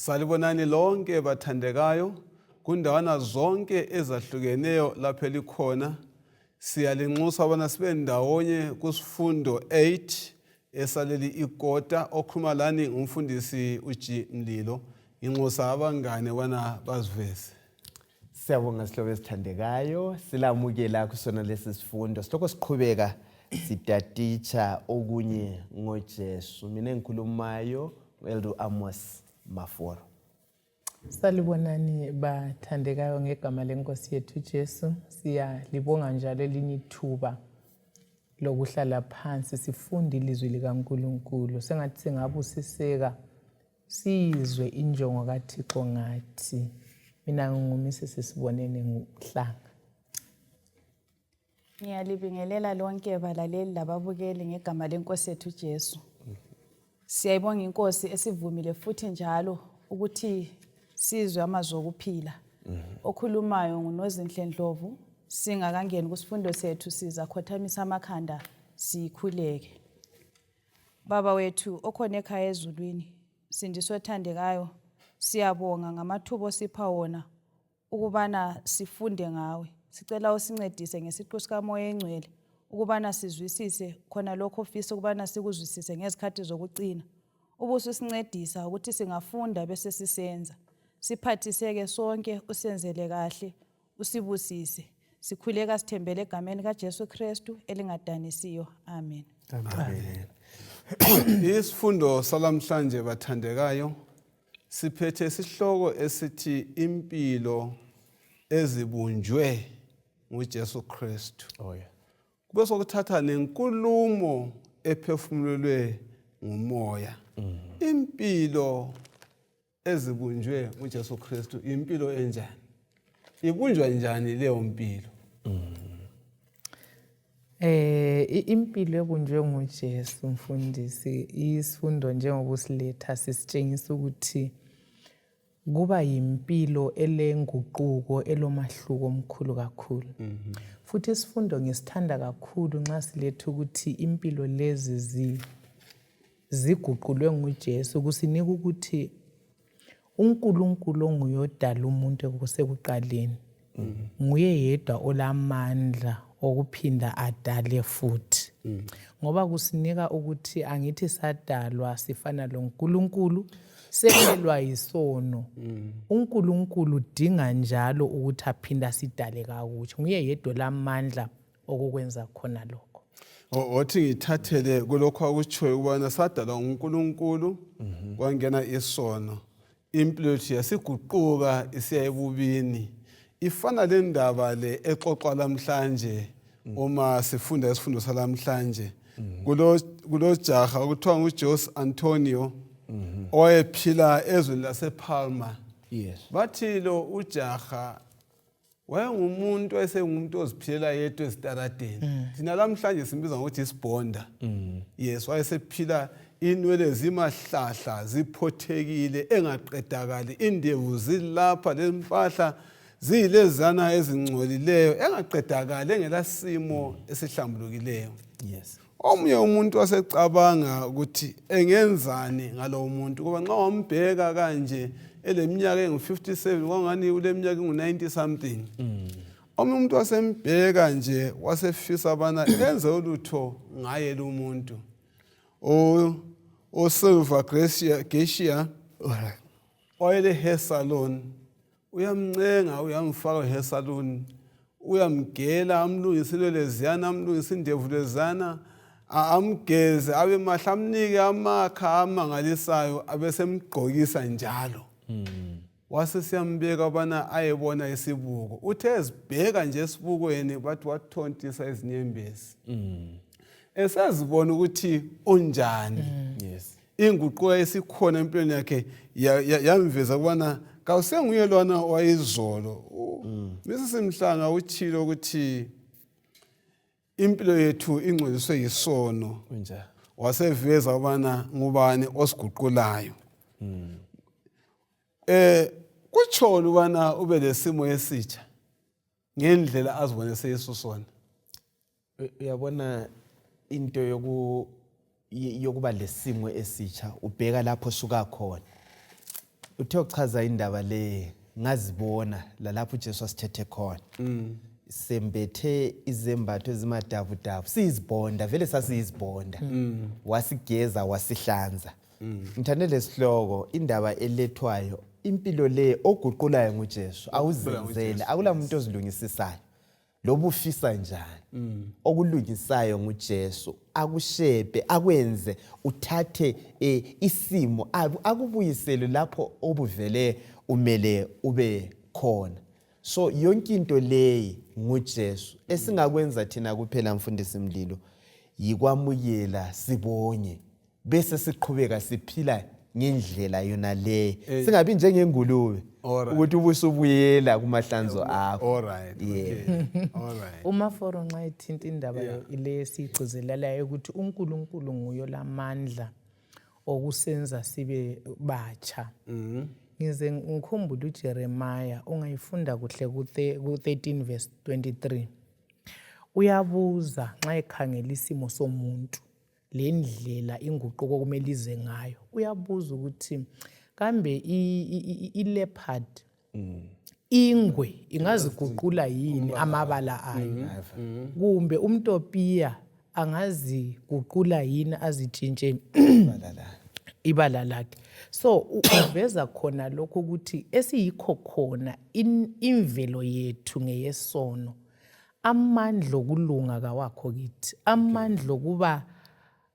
Salibonani lonke bathandekayo kundawana zonke ezahlukeneyo lapho elikhona. Siyalinxusa abana sibe ndawonye kusifundo 8 esaleli ikota okhuluma lani umfundisi uNdebele. Inxusa abangane wana baziveze. Siyabonga sihlobo esithandekayo silamukela kusona lesi sifundo. Siloko siqhubeka sitatitsha okunye ngoJesu. Mina engikhulumayo Elder Amos Maforo. Salibonani bathandekayo ngegama lenkosi yethu Jesu. Siyalibonga njalo elinye ithuba lokuhlala phansi sifunde ilizwi likaNkulunkulu. Sengathi singabusiseka sizwe injongo kaThixo ngathi. Mina ngumisi sisibonene nguhlanga. Ngiyalibingelela lonke balaleli lababukeli ngegama lenkosi yethu Jesu. Siyayibonga inkosi esivumile futhi njalo ukuthi sizwe amazwi okuphila. Okhulumayo nguNozinhle Ndlovu. Singakangeni kusifundo sethu sizakhothamisa amakhanda sikhuleke. Baba wethu okhona ekhaya ezulwini, sindiswe othandekayo, siyabonga ngamathuba osipha wona ukubana sifunde ngawe. Sicela usincedise ngesiqu sikaMoya eNgcwele ukubana sizwisise khona lokho ofisa ukubana sikuzwisise ngezikhathi zokucina. Ubuso usincedisa ukuthi singafunda bese sisenza. Siphathiseke sonke, usenzele kahle, usibusise. Sikhuleka sithembele egameni kaJesu Khristu elingadanisiyo. Amen. Amen. Isifundo salamhlanje bathandekayo siphethe isihloko esithi impilo ezibunjwe nguJesu Khristu. Kube sokuthatha nenkulumo ephefumulelwe ngumoya. Impilo ezibunjwe nguJesu Khristu, impilo enjani? Ibunjwa njani leyo mpilo? Impilo ebunjwe nguJesu mfundisi, isifundo njengoba usiletha sisitshengisa ukuthi kuba yimpilo elenguquko elomahluko omkhulu kakhulu. Futhi isifundo ngisithanda kakhulu nxa siletha ukuthi impilo lezi ziguqulwe nguJesu kusinika ukuthi uNkulunkulu onguye odala umuntu kusekuqaleni nguye yedwa olamandla okuphinda adale futhi. Ngoba kusinika ukuthi angithi sadalwa sifana loNkulunkulu sekelwa yisono. uNkulunkulu udinga njalo ukuthi aphinda sidale kakutsha. Nguye yedwa lamandla okukwenza khona lokho. Othi ngithathele kulokho akutshoyo ukubana sadalwa uNkulunkulu kwangena isono. Impilo yethu yasiguquka isiya ebubini. Ifana le ndaba le exoxwa namhlanje uma sifunda isifundo salamhlanje. Kulo jaha okuthiwa nguJose Antonio owayephila ezweni lasePalma. Bathi lo ujaha wayengumuntu esengumuntu oziphilela yedwa ezitaradeni. Thina lamhlanje simbiza ngokuthi isibhonda. Yes, wayesephila inwele zimahlahla ziphothekile engaqedakali, indevu zilapha lempahla ziyilezana ezingcolileyo engaqedakali engelasimo esihlambulukileyo. Yes. Omunye umuntu wasecabanga ukuthi engenzani ngalo muntu kuba nxa wambheka kanje eleminyaka engu57 kwangani uleminyaka engu90 something. Omunye umuntu wasembheka nje wasefisa bana enze ulutho ngaye lo muntu. Silver Gracia oyele hair salon uyamncenga uyamfaka hair salon uyamgela amlungisele leziyana amlungise indevu lezana amgeze abe mahla amnike amakha amangalisayo abesemgqokisa njalo. Wase siyambeka bana ayebona isibuko uthe ezibheka nje esibukweni bathi wathontisa izinyembezi. Esazibona ukuthi unjani. Yes. Inguquko esikhona empilweni yakhe yamveza kubana kawusenguye lona wayizolo. Bese simhlanga uthilo ukuthi impilo yethu ingcoliswe yisono. Waseveza ubana ngubani osiguqulayo. Kutholo ubana ube lesimo esitsha ngendlela azibonese Yesu sona. Uyabona into yokuba lesimo esitsha ubheka lapho suka khona. uthe uchaza indaba le ngazibona lalapho uJesu asithethe khona sembethe izembatho ezimadabudabu sizibonda vele sasizibonda wasigeza wasihlanza ngithande lesihloko indaba elethwayo impilo le oguqulayo nguJesu awuzenzele akula umuntu ozilungisisayo lobu ufisa njani okulungisayo nguJesu akushebe akwenze uthathe isimo akubuyisele lapho obuvele umele ube khona so yonke into leyi nguJesu esingakwenza thina kuphela mfundisi Mlilo yikwamukela sibonye bese siqhubeka siphila ngendlela yona le singabi njengengulube ukuthi ubusubuyela kumahlanzo akho Alright. Alright. Uma foro nxa ethinta indaba ile sigcizelelayo ukuthi uNkulunkulu nguyo lamandla okusenza sibe batsha. Ngize ngikhumbula uJeremiah ungayifunda kuhle ku13 verse 23. Uyabuza nxa ekhangela isimo somuntu lendlela inguquko kumele ize ngayo. Uyabuza ukuthi kambe ileopard ingwe ingaziguqula yini amabala ayo kumbe umtopia angaziguqula yini azitshintshe ibala lakhe. So uveza khona lokho ukuthi esiyikho khona imvelo yethu ngeyesono amandla okulunga kawakho kithi amandla okuba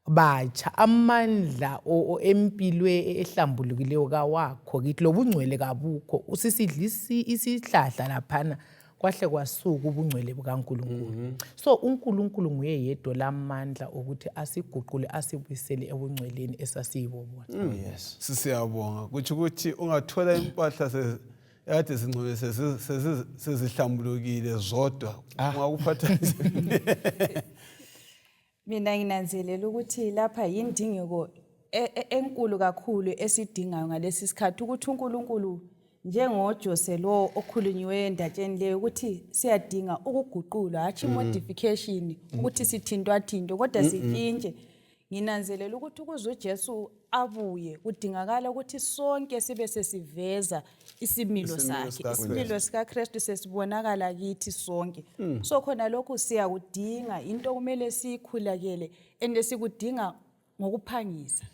batsha amandla empilwe ehlambulukileyo kawakho kithi lobungcwele kabukho usisidlisi isihlahla laphana kwahle kwasuka ubungcwele bukaNkulunkulu. So uNkulunkulu nguye yedwa lamandla ukuthi asiguqule asibuyisele ebungcweleni esasiyibona. Yes. Sisiyabonga kuthi ukuthi ungathola impahla ade singcwele sezihlambulukile zodwa ungakuphatha Mina nginanzelela ukuthi lapha yindingeko enkulu kakhulu esidingayo ngalesi sikhathi ukuthi uNkulunkulu njengoJose lo okhulunyiwe endatsheni leyo ukuthi siyadinga ukuguqulwa hathi modification ukuthi sithintwa kodwa sitshintshe. Nginanzelela ukuthi ukuze uJesu abuye kudingakala ukuthi sonke sibe sesiveza isimilo sakhe isimilo sika Khristu sesibonakala kithi sonke. So khona lokho siyakudinga into kumele sikhulakele ende sikudinga ngokuphangisa.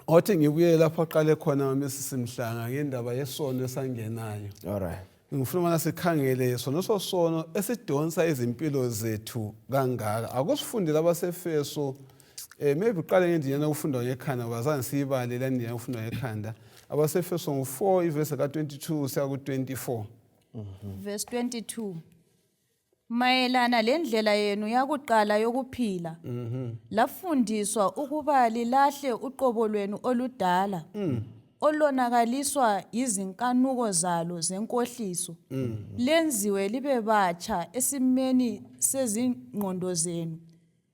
Othi ngibuye lapha aqale khona mesisimhlanga ngendaba yesono esangenayo. Alright. Ngifuna mana sikhangele sono esidonsa izimpilo zethu kangaka. Akusifundile abaseFeso maybe uqale ngendiyana ukufunda ngekhanda bazange siyibale la ndiyana ukufunda ngekhanda. AbaseFeso 4 ivesi ka22 siya ku24. Verse 22. Mayelana lendlela yenu yakuqala yokuphila lafundiswa ukuba lilahle uqobo lwenu oludala olonakaliswa izinkanuko zalo zenkohliso lenziwe libe batsha esimeni sezingqondo zenu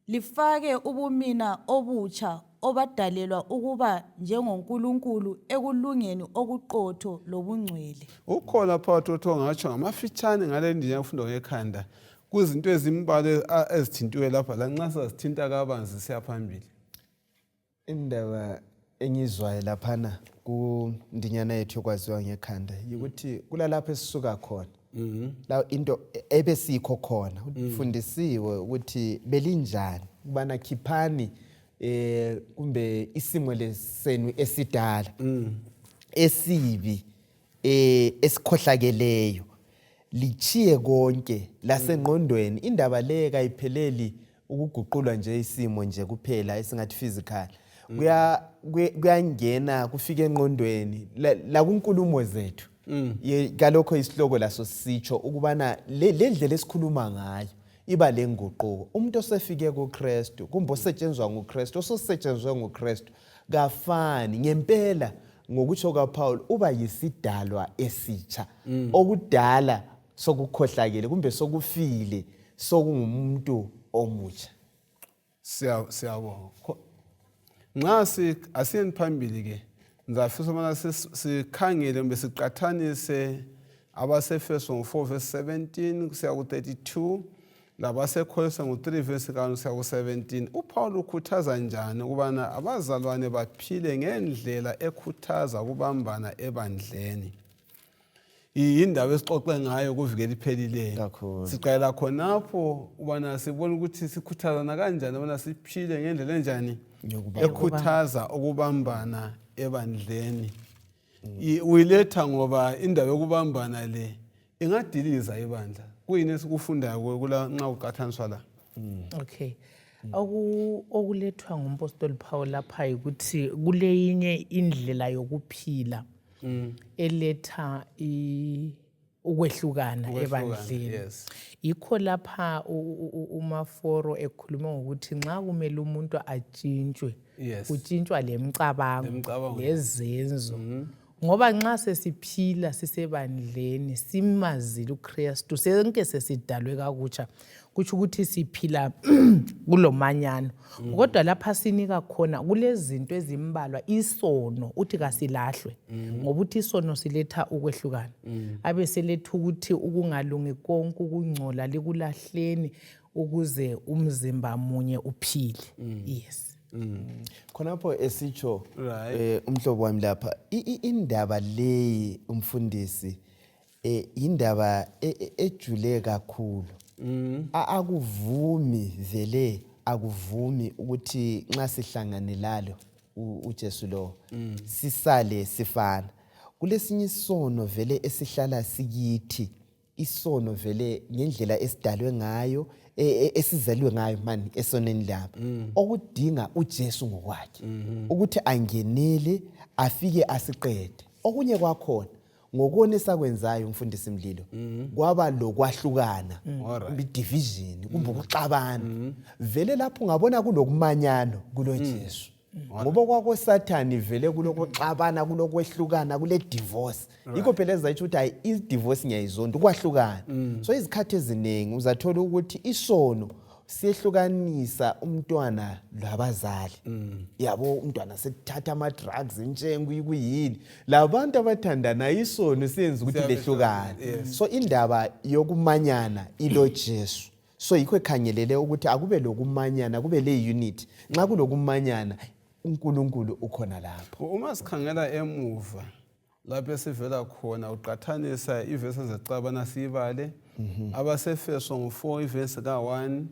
lifake ubumina obutsha obadalelwa ukuba njengoNkulunkulu ekulungeni okuqotho lobungcwele. Ukhona phakathi othongatsho ngamafitshane ngale ndiyana ukufunda ngekhanda kuzinto ezimbalo ezithintiwe lapha lanxa sazithinta kabanzi siyaphambili. Indaba engizwayo laphana kundinyana yethu yokwaziwa ngekhanda ukuthi kulalapho esisuka khona la into ebesikho khona ufundisiwe ukuthi belinjani kubana khiphani kumbe isimo lesenu esidala esibi esikhohlakeleyo lichiye konke lasengqondweni. Indaba le kayipheleli ukuguqulwa nje isimo nje kuphela esingathi physical kuyangena kufika engqondweni la kunkulumo zethu. Kalokho isihloko laso sisitsho ukubana le ndlela esikhuluma ngayo iba lenguquko. Umuntu osefike kuKristu kumbe osetshenzwa nguKristu ososetshenzwe nguKristu kafani ngempela ngokutsho kaPaul uba yisidalwa esitsha okudala sokukhohlakele kumbe sokufile sokungumuntu omutsha. Siyabonga. Nxa asiyeni phambili ke ngizafisa mana sikhangele besiqathanise abaseFeso 4 verse 17 kusiya ku32 labasekholisa ngo-3 verse 1-17 uPaul ukhuthaza njani ukubana abazalwane baphile ngendlela ekhuthaza ukubambana ebandleni. Indaba esixoxe ngayo kuvikela iphelileyo. Kakhulu. Siqala khonapho ubana sibona ukuthi sikhuthazana kanjani ubana siphile ngendlela enjani ekhuthaza ukubambana ebandleni. Uyiletha ngoba indaba yokubambana le ingadiliza ibandla. Kuyini esikufundayo kula nxa uqathaniswa la? Okay. Okulethwa ngumpostoli Paul lapha ukuthi kuleyinye indlela yokuphila eletha ukwehlukana ebandleni. Yes. Yikho lapha umaforo ekhuluma ngokuthi nxa kumele umuntu atshintshwe, Yes. kutshintshwa lemicabango lezenzo. Ngoba nxa sesiphila sisebandleni simazile uKhristu sonke sesidalwe kakutsha kutsho ukuthi siphila kulomanyano. Kodwa lapha sinika khona kulezinto ezimbalwa isono uthi kasilahlwe ngoba uthi isono siletha ukwehlukana. Abe seletha ukuthi ukungalungi konke ukungcola likulahleni ukuze umzimba munye uphile. Yes. Khonapho esitsho Right. umhlobo wami lapha indaba leyi umfundisi indaba ejule kakhulu. Akuvumi vele akuvumi ukuthi nxa sihlangane lalo uJesu lo sisale sifana. Kulesinye isono vele esihlala sikithi, isono vele ngendlela esidalwe ngayo esizalwe ngayo mani esoneni lapha okudinga uJesu ngokwakhe ukuthi angenele afike asiqede. Okunye kwakhona ngokone sakwenzayo umfundisi Mlilo kwaba lokwahlukana, division kumbe ukuxabana. Vele lapho ungabona kulokumanyano kulo Jesu. Ngoba kwakho Sathani vele kulokuxabana kulokwehlukana kule divorce. Yikho phela ezayithi ukuthi hayi i-divorce ngiyayizonda ukwahlukana. So izikhathi eziningi uzathola ukuthi isono siyehlukanisa umntwana labazali. Yabo umntwana sethatha ama drugs njengo kuyini. Labantu abathandana isono siyenza ukuthi lehlukane. So indaba yokumanyana ilo Jesu. So yikho ekhangelele ukuthi akube lokumanyana kube le unity. Nxa kulokumanyana uNkulunkulu ukhona lapho. Uma sikhangela emuva lapho esivela khona uqathanisa ivesi ezecabana sibale abasefeso ngo-4 ivesi ka-1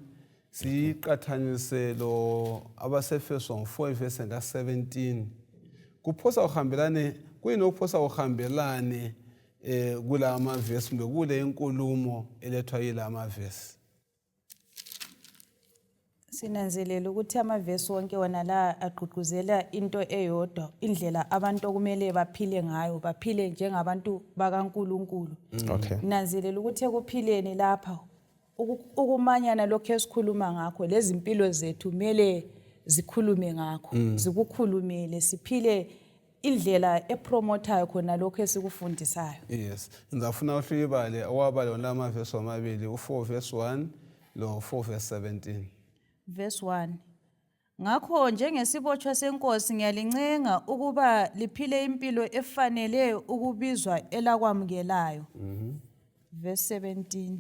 siqathanise lo abasefeso ngo-4 ivesi ka-17 kuphosa uhambelane kuyini okuphosa uhambelane kula amavesi kumbe kule inkulumo elethwa yila amavesi. Sinanzelela ukuthi amavesi wonke wona la agqugquzela into eyodwa, indlela abantu okumele baphile ngayo, baphile njengabantu bakaNkulunkulu. Okay. Nanzelela ukuthi ekuphileni lapha ukumanyana lokho esikhuluma ngakho lezi impilo zethu kumele zikhulume ngakho, zikukhulumele siphile indlela epromotayo khona lokho esikufundisayo. Yes. Ngizafuna uhlibale awabale la amavesi amabili u4 verse 1 lo 4 verse 17. Verse 1. Ngakho njengesibotshwa senkosi ngiyalincenga ukuba liphile impilo efanele ukubizwa elakwamukelayo. Verse 17.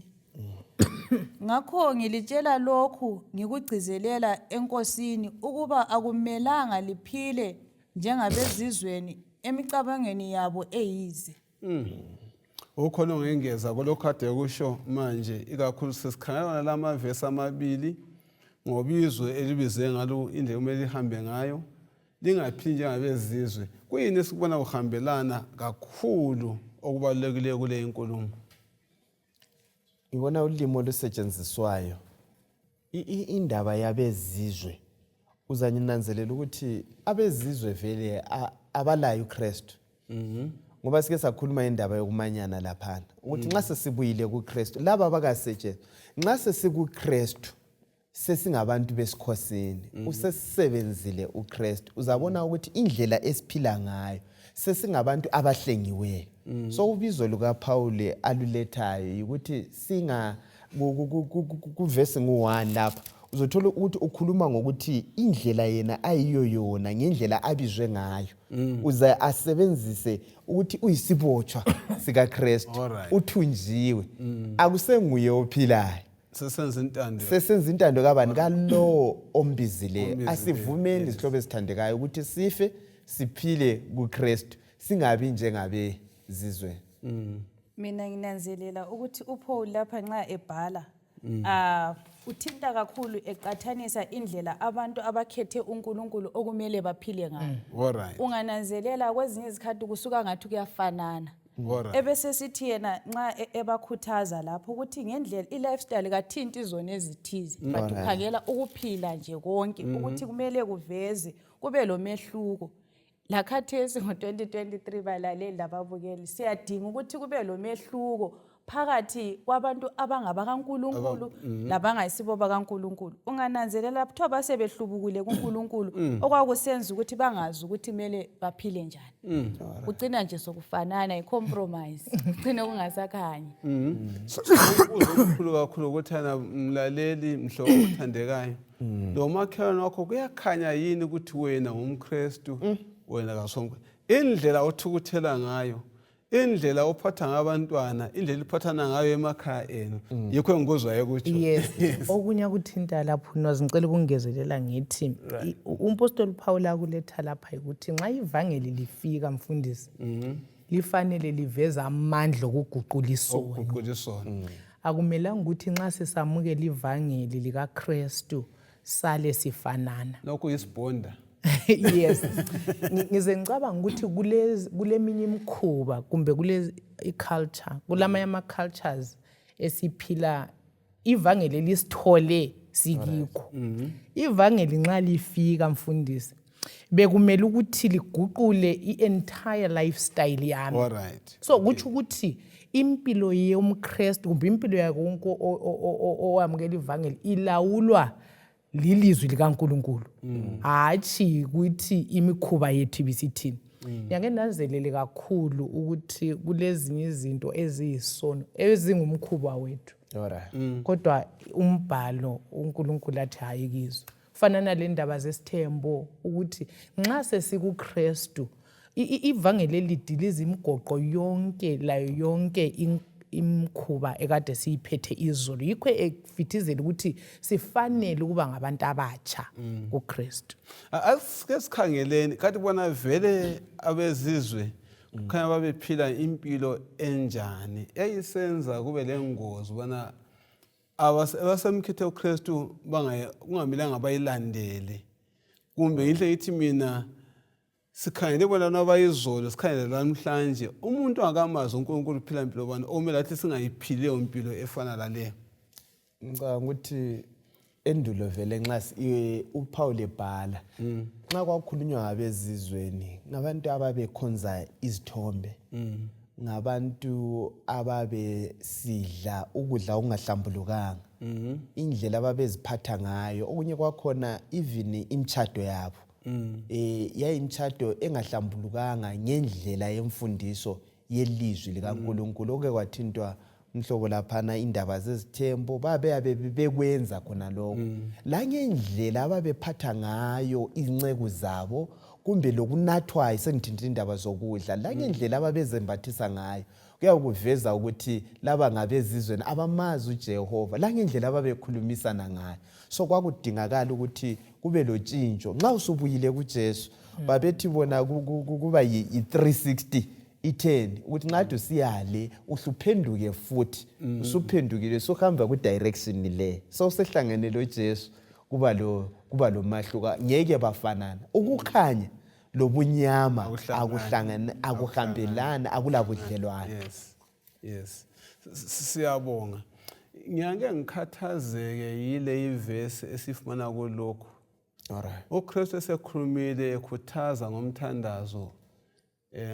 Ngakho ngilitshela lokhu ngikugcizelela enkosini ukuba akumelanga liphile njengabezizweni emicabangweni yabo eyize. Ukhona ongengeza kolokho kade kusho manje ikakhulu sesikhangela lama verse amabili ngobizwe elibize ngalo indlela kumele ihambe ngayo lingaphili njengabezizwe. Kuyini esikubona uhambelana kakhulu okubalekile kule inkulumo? Ngibona ulimo olusetshenziswayo indaba yabezizwe uzanyanzelela ukuthi abezizwe vele abalayo uKhristu. Ngoba sike sakhuluma indaba yokumanyana lapha ukuthi nxa sesibuyile kuKhristu laba abakasetshenziswa nxa sesikuKhristu sesingabantu besikhosini usesebenzile uKhristu uzabona ukuthi indlela esiphila ngayo sesingabantu abahlengiweyo. So ubizo luka Paul alulethayo ukuthi singa kuvesi ngu1 lapha uzothola ukuthi ukhuluma ngokuthi indlela yena ayiyo yona ngendlela abizwe ngayo uza asebenzise ukuthi uyisibotshwa sika Khristu uthunjiwe akusenguye ophilayo sesenza intando kabani kalo ombizileyo. Asivumeni izihlobo ezithandekayo ukuthi sife siphile kuKristu singabi njengabe zizwe. Mina nginanzelela ukuthi uPaul lapha nxa ebhala uthinta kakhulu eqathanisa indlela abantu abakhethe uNkulunkulu okumele baphile ngayo. Alright. Ungananzelela kwezinye izikhathi kusuka ngathi kuyafanana. Ebese sithi yena nxa ebakhuthaza lapho ukuthi ngendlela i-lifestyle kathinti izona ezithize but ukhangela ukuphila nje konke ukuthi kumele kuveze kube lo mehluko. Lakhathesi ngo-2023 balaleli lababukeli siyadinga ukuthi kube lo mehluko phakathi kwabantu abangabakaNkulunkulu labangayisibo bakaNkulunkulu. Ungananzelela lapho basebehlubukile kuNkulunkulu okwakusenza ukuthi bangazi ukuthi kumele baphile njani. Ugcina nje sokufanana i-compromise. Ugcine kungasakhanyi. Ukukhulu kakhulu ukuthi ana mlaleli mhlobo othandekayo. Lo makhelwane wakho kuyakhanya yini ukuthi wena ngumKristu wena kasonke. Indlela othukuthela ngayo, indlela ophatha ngabantwana, indlela iphathana ngayo emakhaya enu. Yikho engikuzwayo ukuthi yes. Okunye kuthinta lapho ngicela ukungezelela ngithi umpostoli Paul akuletha lapha ukuthi nxa ivangeli lifika mfundisi lifanele liveza amandla okuguqula isono. Akumelanga ukuthi nxa sesamukela ivangeli likaKristu sale sifanana. Lokho isibonda. Yes. Ngize ngicabanga ukuthi kuleminye imikhuba kumbe kule iculture, kulamanye ama-cultures esiphila ivangeli lisithole sikikho. Ivangeli nxa lifika mfundisi bekumele ukuthi liguqule i-entire lifestyle yami. Alright. So kuthi ukuthi impilo yomKristu kumbe impilo yakho wonke owamukela ivangeli ilawulwa lilizwi likaNkulunkulu. Hathi ukuthi imikhuba yethu ibisithini. Ngiyake nanzelele kakhulu ukuthi kulezinye izinto eziyisono ezingumkhuba wethu. Kodwa umbhalo uNkulunkulu athi hayi kizo. Fana nale ndaba zesithembo ukuthi nxa sesikuKristu ivangeli elidiliza imigoqo yonke layo yonke imkhuba ekade siyiphethe izolo. Yikho efithizela ukuthi sifanele ukuba ngabantu abatsha kuKristu. Asike sikhangeleni kathi bona vele abezizwe kukhanya babephila impilo enjani eyisenza kube lengozi bona abasemkhethe uKristu kungamilanga bayilandele. Kumbe inhle ithi mina sikhangele bona nabayizolo sikhangele namhlanje umuntu akamazi uNkulunkulu uphila impilo bani omela athi singayiphile impilo efana lale. Ngicabanga ukuthi endulo vele nxa uPaul ebhala nxa kwakhulunywa ngabezizweni ngabantu ababekhonza izithombe, ngabantu ababesidla ukudla okungahlambulukanga, indlela ababeziphatha ngayo, okunye kwakhona even imtshado yabo yayimtshado engahlambulukanga ngendlela yemfundiso yelizwi likaNkulunkulu. Oke kwathintwa mhlobo laphana indaba zezithembo babe bekwenza khona lokho. La ngendlela ababephatha ngayo inceku zabo kumbe lokunathwayo sengithinta indaba zokudla, la ngendlela ababezembathisa ngayo kuyakuveza ukuthi laba ngabezizweni abamazi uJehova, la ngendlela ababekhulumisana ngayo. So kwakudingakala ukuthi kube lotshintsho. Nxa usubuyile kuJesu babethi bona kuba yi360 i10 ukuthi nqadi usiyale uhluphenduke futhi usuphendukile sohamba ku direction le. So sehlangene loJesu kuba lo mahluka ngeke bafanana. Ukukhanya lobunyama akuhambelana akulabudlelwane. Yes. Siyabonga. Ngiyake ngikhathazeke yile ivesi esifumana kulokho. Alright. uKristu esekhulumile ekhuthaza ngomthandazo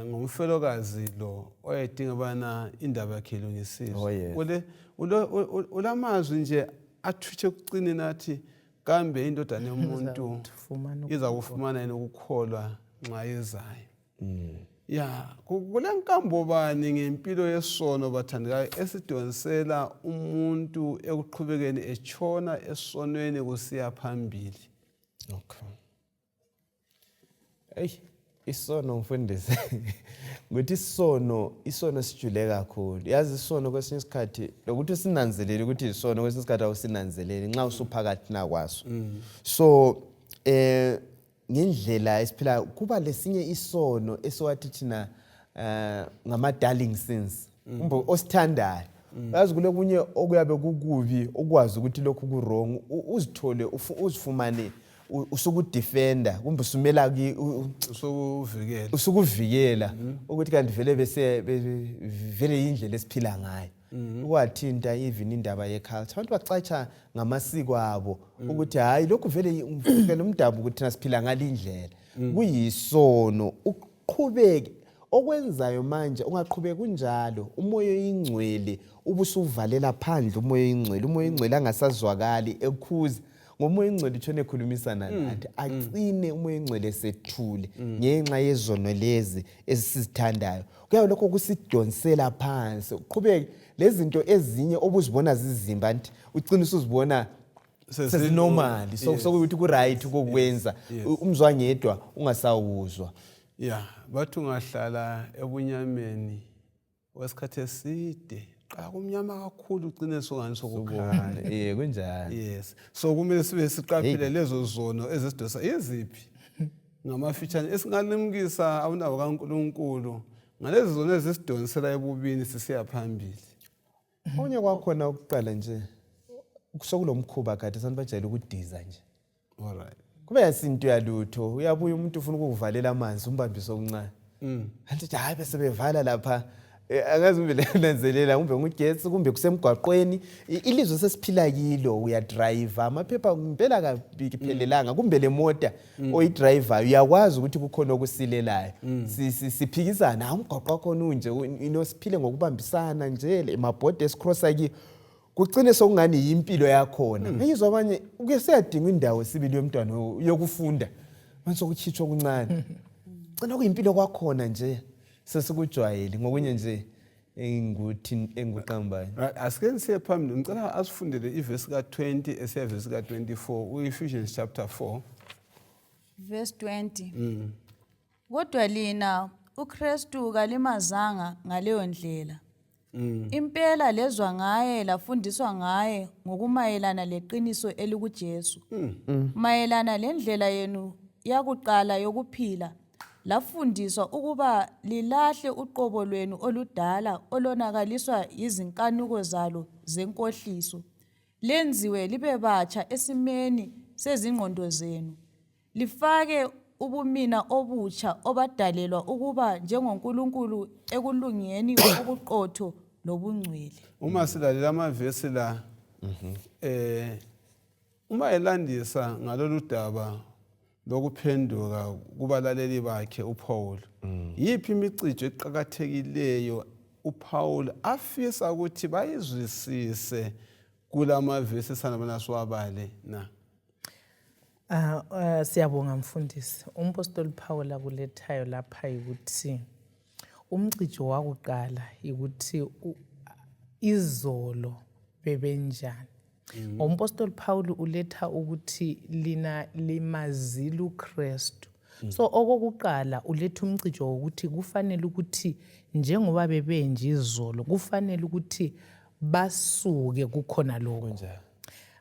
ngomfelokazi lo oyedinga bana indaba yakhe ilungisizwe. Ulamazwi nje athutshe kucine nathi kambe indodana yomuntu iza kufumana yini ukukholwa nxa yezayo. Kule nkambo bani ngempilo yesono bathandekayo esidonsela umuntu ekuqhubekeni etshona esonweni kusiya phambili. Hey, Isono mfundisi. Ngokuthi isono sijule kakhulu. Yazi isono kwesinye isikhathi lokuthi sinanzelele ukuthi isono kwesinye isikhathi awusinanzeleli nxa usuphakathi nakwaso. So ngendlela esiphila kuba lesinye isono esiwathi thina ngama darling sins. Umbo osithandayo. Yazi kule kunye okuyabe kukubi okwazi ukuthi lokhu ku wrong uzithole uzifumane usukudefender kumbe usumela usukuvikela ukuthi kanti vele bese vele indlela esiphila ngayo ukwathinta even indaba yeculture abantu bacatsha ngamasiko abo ukuthi hayi lokhu vele umfukela umdabu ukuthi thina siphila ngalindlela kuyisono uqhubeke okwenzayo manje ungaqhubeka kunjalo umoya oyingcwele ubusuvalela phandle umoya oyingcwele angasazwakali ekhuza ngomoya ingcwele ithone ekhulumisana nathi agcine umoya ingcwele sethule ngenxa yezono lezi esizithandayo kuyabe lokho kusidonsela phansi uqhubeke lezi zinto ezinye obuzibona zizimba nti ucina usuzibona sesinormal sokuthi ku right ukwenza umzwangedwa ungasawuzwa bathi ungahlala ebunyameni wesikhathi eside xa kumnyama kakhulu ugcine songani sokukhala kunjalo yes so kumele sibe siqaphele lezo zono ezidosa iziphi ngamafitshane esingalimukisa awunabo kaNkuluNkulu ngalezi zono ezisidonsela ebubini sisiya phambili onye kwakhona ukuqala nje kusokulomkhuba kade sanibajayela ukudiza nje alright kube yasinto yalutho uyabuya umuntu ufuna ukuvalela amanzi umbambise okuncane anti hayi bese bevala lapha angazi umbe lenzelela umbe ngugetsi kumbe kusemgwaqweni ilizwe sesiphila kilo uya driver amaphepha ngempela kabikiphelelanga kumbe le mota oyidriver uyakwazi ukuthi kukhona okusilelayo siphikisana umgwaqo khona unje inosiphile ngokubambisana nje emabhodi esicrossa ki kucine sokungani yimpilo yakhona ngizwa abanye ukuyeseyadinga indawo sibili yomntwana yokufunda manje sokuchithwa kuncane cina kuyimpilo kwakhona nje sesikujwayele ngokunye nje enguqambayo asike siye phambili ngicela asifundele iverse ka20 esiya verse ka24 Ephesians chapter 4 verse 20 kodwa lina uKhristu kalimazanga ngaleyo ndlela impela lezwa ngaye lafundiswa ngaye ngokumayelana leqiniso elikuJesu mayelana lendlela yenu yakuqala yokuphila lafundiswa ukuba lilahle uqobo lwenu oludala olonakaliswa izinkanuko zalo zenkohliso lenziwe libe batsha esimeni sezingqondo zenu lifake ubumina obutsha obadalelwa ukuba njengoNkulunkulu ekulungeni okuqotho lobungcwele uma silalela amavesi la uma elandisa ngalolu daba lokuphenduka kubalaleli bakhe uPaul yipi imicijo eqhakathekileyo uPaul afisa ukuthi bayizwisise kulamavesi sanabana siwabale na siyabonga mfundisi umpostoli Paul akulethayo lapha ukuthi umcijo wakuqala ukuthi izolo bebenjani umpostoli Paul uletha ukuthi lina limazila uKhristu so okokuqala uletha umcijo ukuthi kufanele ukuthi njengoba bebenje izolo kufanele ukuthi basuke kukhona lokho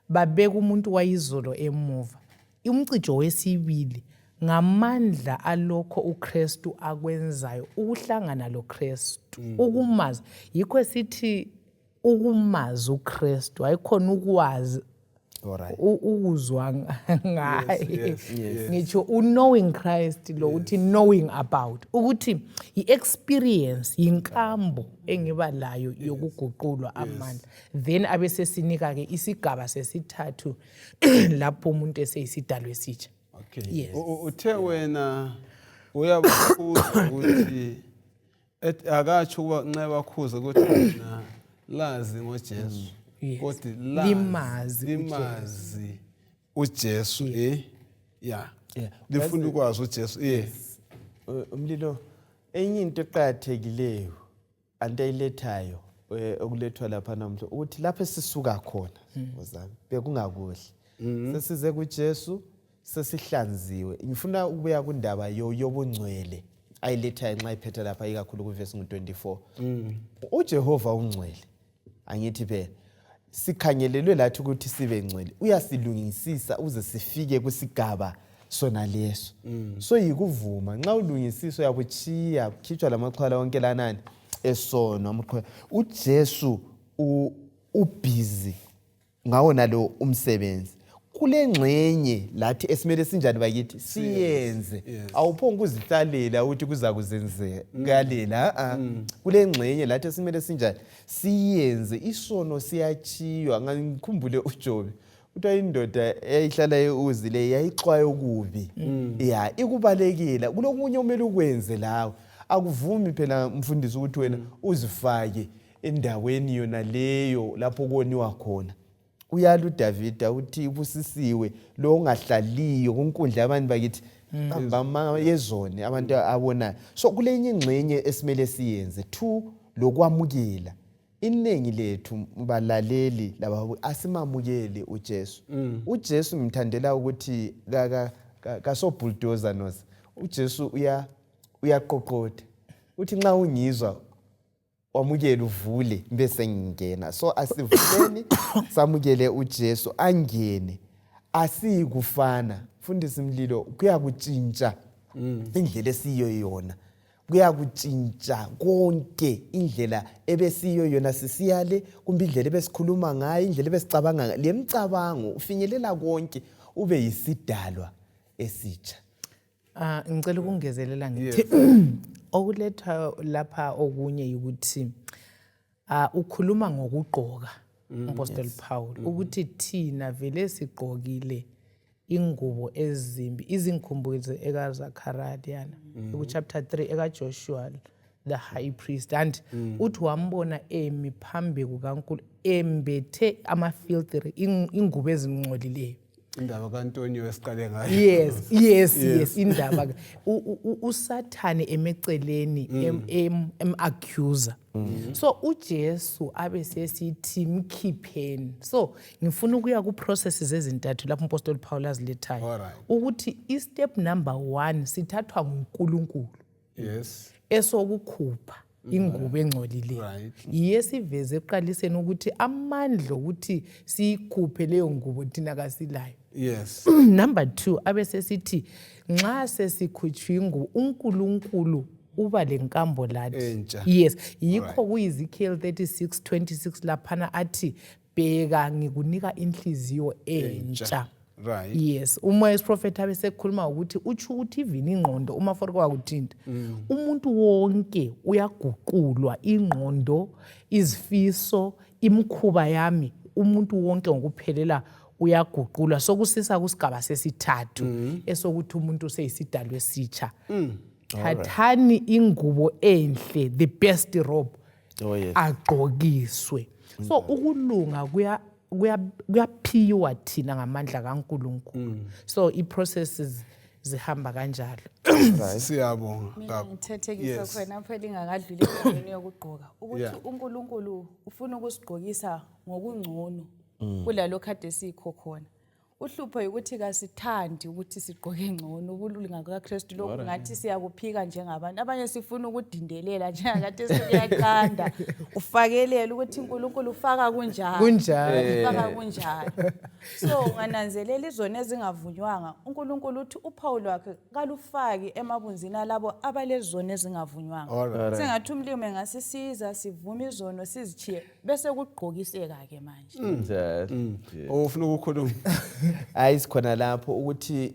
babeka umuntu wayizolo emuva umcijo wesibili ngamandla alokho uKhristu akwenzayo ukuhlangana loKhristu ukumazi yikho sithi ukumazi uKhristu ayikhona ukwazi ukuzwa ngaye ngitsho knowing Christ lo uthi knowing about ukuthi iexperience inkambo engiba layo yokuguqulwa amandla then abesesinika ke isigaba sesithathu lapho umuntu eseyisidalwe esitsha okay uthe wena uyabuza ukuthi akatsho kuba nxeba khuza ukuthi na lazi ngoJesu kodwa limazi uJesu lifuna ukwazi uJesu umlilo enye into eqhathekileyo antayilethayo okulethwa lapha namhla ukuthi lapho sisuka khona wozami bekungakuhle sesize kuJesu sesihlanziwe. Ngifuna ukubuya kundaba yobungcwele ayiletha nxa iphethe lapha ikakhulu kuverse 24. uJehova ungcwele, angithi phela sikhangelelwe lathi ukuthi sibe ngcwele, uyasilungisisa uze sifike kusigaba sona leso. So yikuvuma nxa ulungisisa uyabuchiya khitshwa lamaxhwala wonke lanani esono amaqhwa. uJesu ubusy ngawo nalo umsebenzi. Kule ngxenye lathi esimele sinjani bakithi siyenze. Awuphonga uzihlalela ukuthi kuza kuzenzekalela. Kule ngxenye lathi esimele sinjani siyenze. Isono siyachiywa. Ngikhumbule uJobe uthi indoda eyayihlala euzile yayixwaye ukubi. Ikubalekela kulokunye omele ukwenze lawo. Akuvumi phela mfundisi ukuthi wena uzifake endaweni yona leyo lapho koniwa khona. Uyala uDavida uthi ubusisiwe lo ongahlaliyo kunkundla abantu bakithi bama yezone abantu abona. So kulenye ingxenye esimele siyenze. 2 lokwamukela. Iningi lethu balaleli laba asimamukele uJesu. uJesu ngimthandela ukuthi kaso bulldozer nos. uJesu uyaqoqotha. Uthi nxa ungizwa wamukele uvule bese ngingena. So asivuleni samukele uJesu angene. Asikufana fundisa imlilo kuyakutshintsha indlela esiyo yona. Kuyakutshintsha konke indlela ebesiyo yona sisiyale kumbe indlela ebesikhuluma ngayo indlela ebesicabanga ngayo. Lemcabango ufinyelela konke ube yisidalwa esitsha. Ngicela ukungezelela ngithi okuletha lapha okunye ukuthi ukhuluma ngokugqoka uMaster Paul ukuthi thina vele sigqokile ingubo ezimbi. Izinkumbuzo ekaZakariyana chapter 3 ekaJoshua the high priest and uthi wambona emi phambi kukaNkulunkulu embethe amafilteri ingubo ezingcolileyo. Indaba kaNtoni wesiqale ngayo. Yes indaba uSathane emeceleni accuser. So uJesu abe sesithi mkhipheni. So ngifuna ukuya ku processes ezintathu lapho uMaster Paul azilethayo ukuthi step number 1 sithathwa nguNkulunkulu. Yes. Esokukhupha ingubo engcolileyo. Yesiveze eqaliseni ukuthi amandla ukuthi sikhuphe leyo ngubo thina kasilayo. Yes. Number 2 abese sithi nxa sesikhutshwa ingubo uNkulunkulu uba lenkambo lathi. Yes, yikho kuEzekiel 36:26 laphana athi bheka ngikunika inhliziyo entsha. Right. Yes, uma isiprofeti abesekhuluma ukuthi uthi ukuthi even ingqondo uma for kwakuthinta umuntu wonke uyaguqulwa ingqondo, izifiso, imkhuba yami umuntu wonke ngokuphelela uyaguqulwa. Sokusisa kusigaba sesithathu esokuthi umuntu seyisidalwe esitsha. Thathani ingubo enhle, the best robe, agqokiswe. So ukulunga kuyaphiwa thina ngamandla kaNkulunkulu. So i-processes zihamba kanjalo. Siyabonga. Mina ngithethekisa khona phela ingakadluli endabeni yokugqoka ukuthi uNkulunkulu ufuna ukusigqokisa ngokungcono kulalo kade sikho khona. Uhlupho ukuthi kasithandi ukuthi sigqoke ngcono ubulunga kaKristu lokhu ngathi siyakuphika njengabantu. Abanye sifuna ukudindelela njengakade siyaqanda ufakelela ukuthi uNkulunkulu ufaka kunjani. Ufaka kunjani. So ngananzelela izona ezingavunywanga uNkulunkulu uthi uPaul wakhe kalufaki emabunzini alabo abalezona ezingavunywanga. Sengathi umlimi ngasisiza sivume izono sizichiye bese kugqokiseka ke manje. Ufuna ukukhuluma? Ayisikhona lapho ukuthi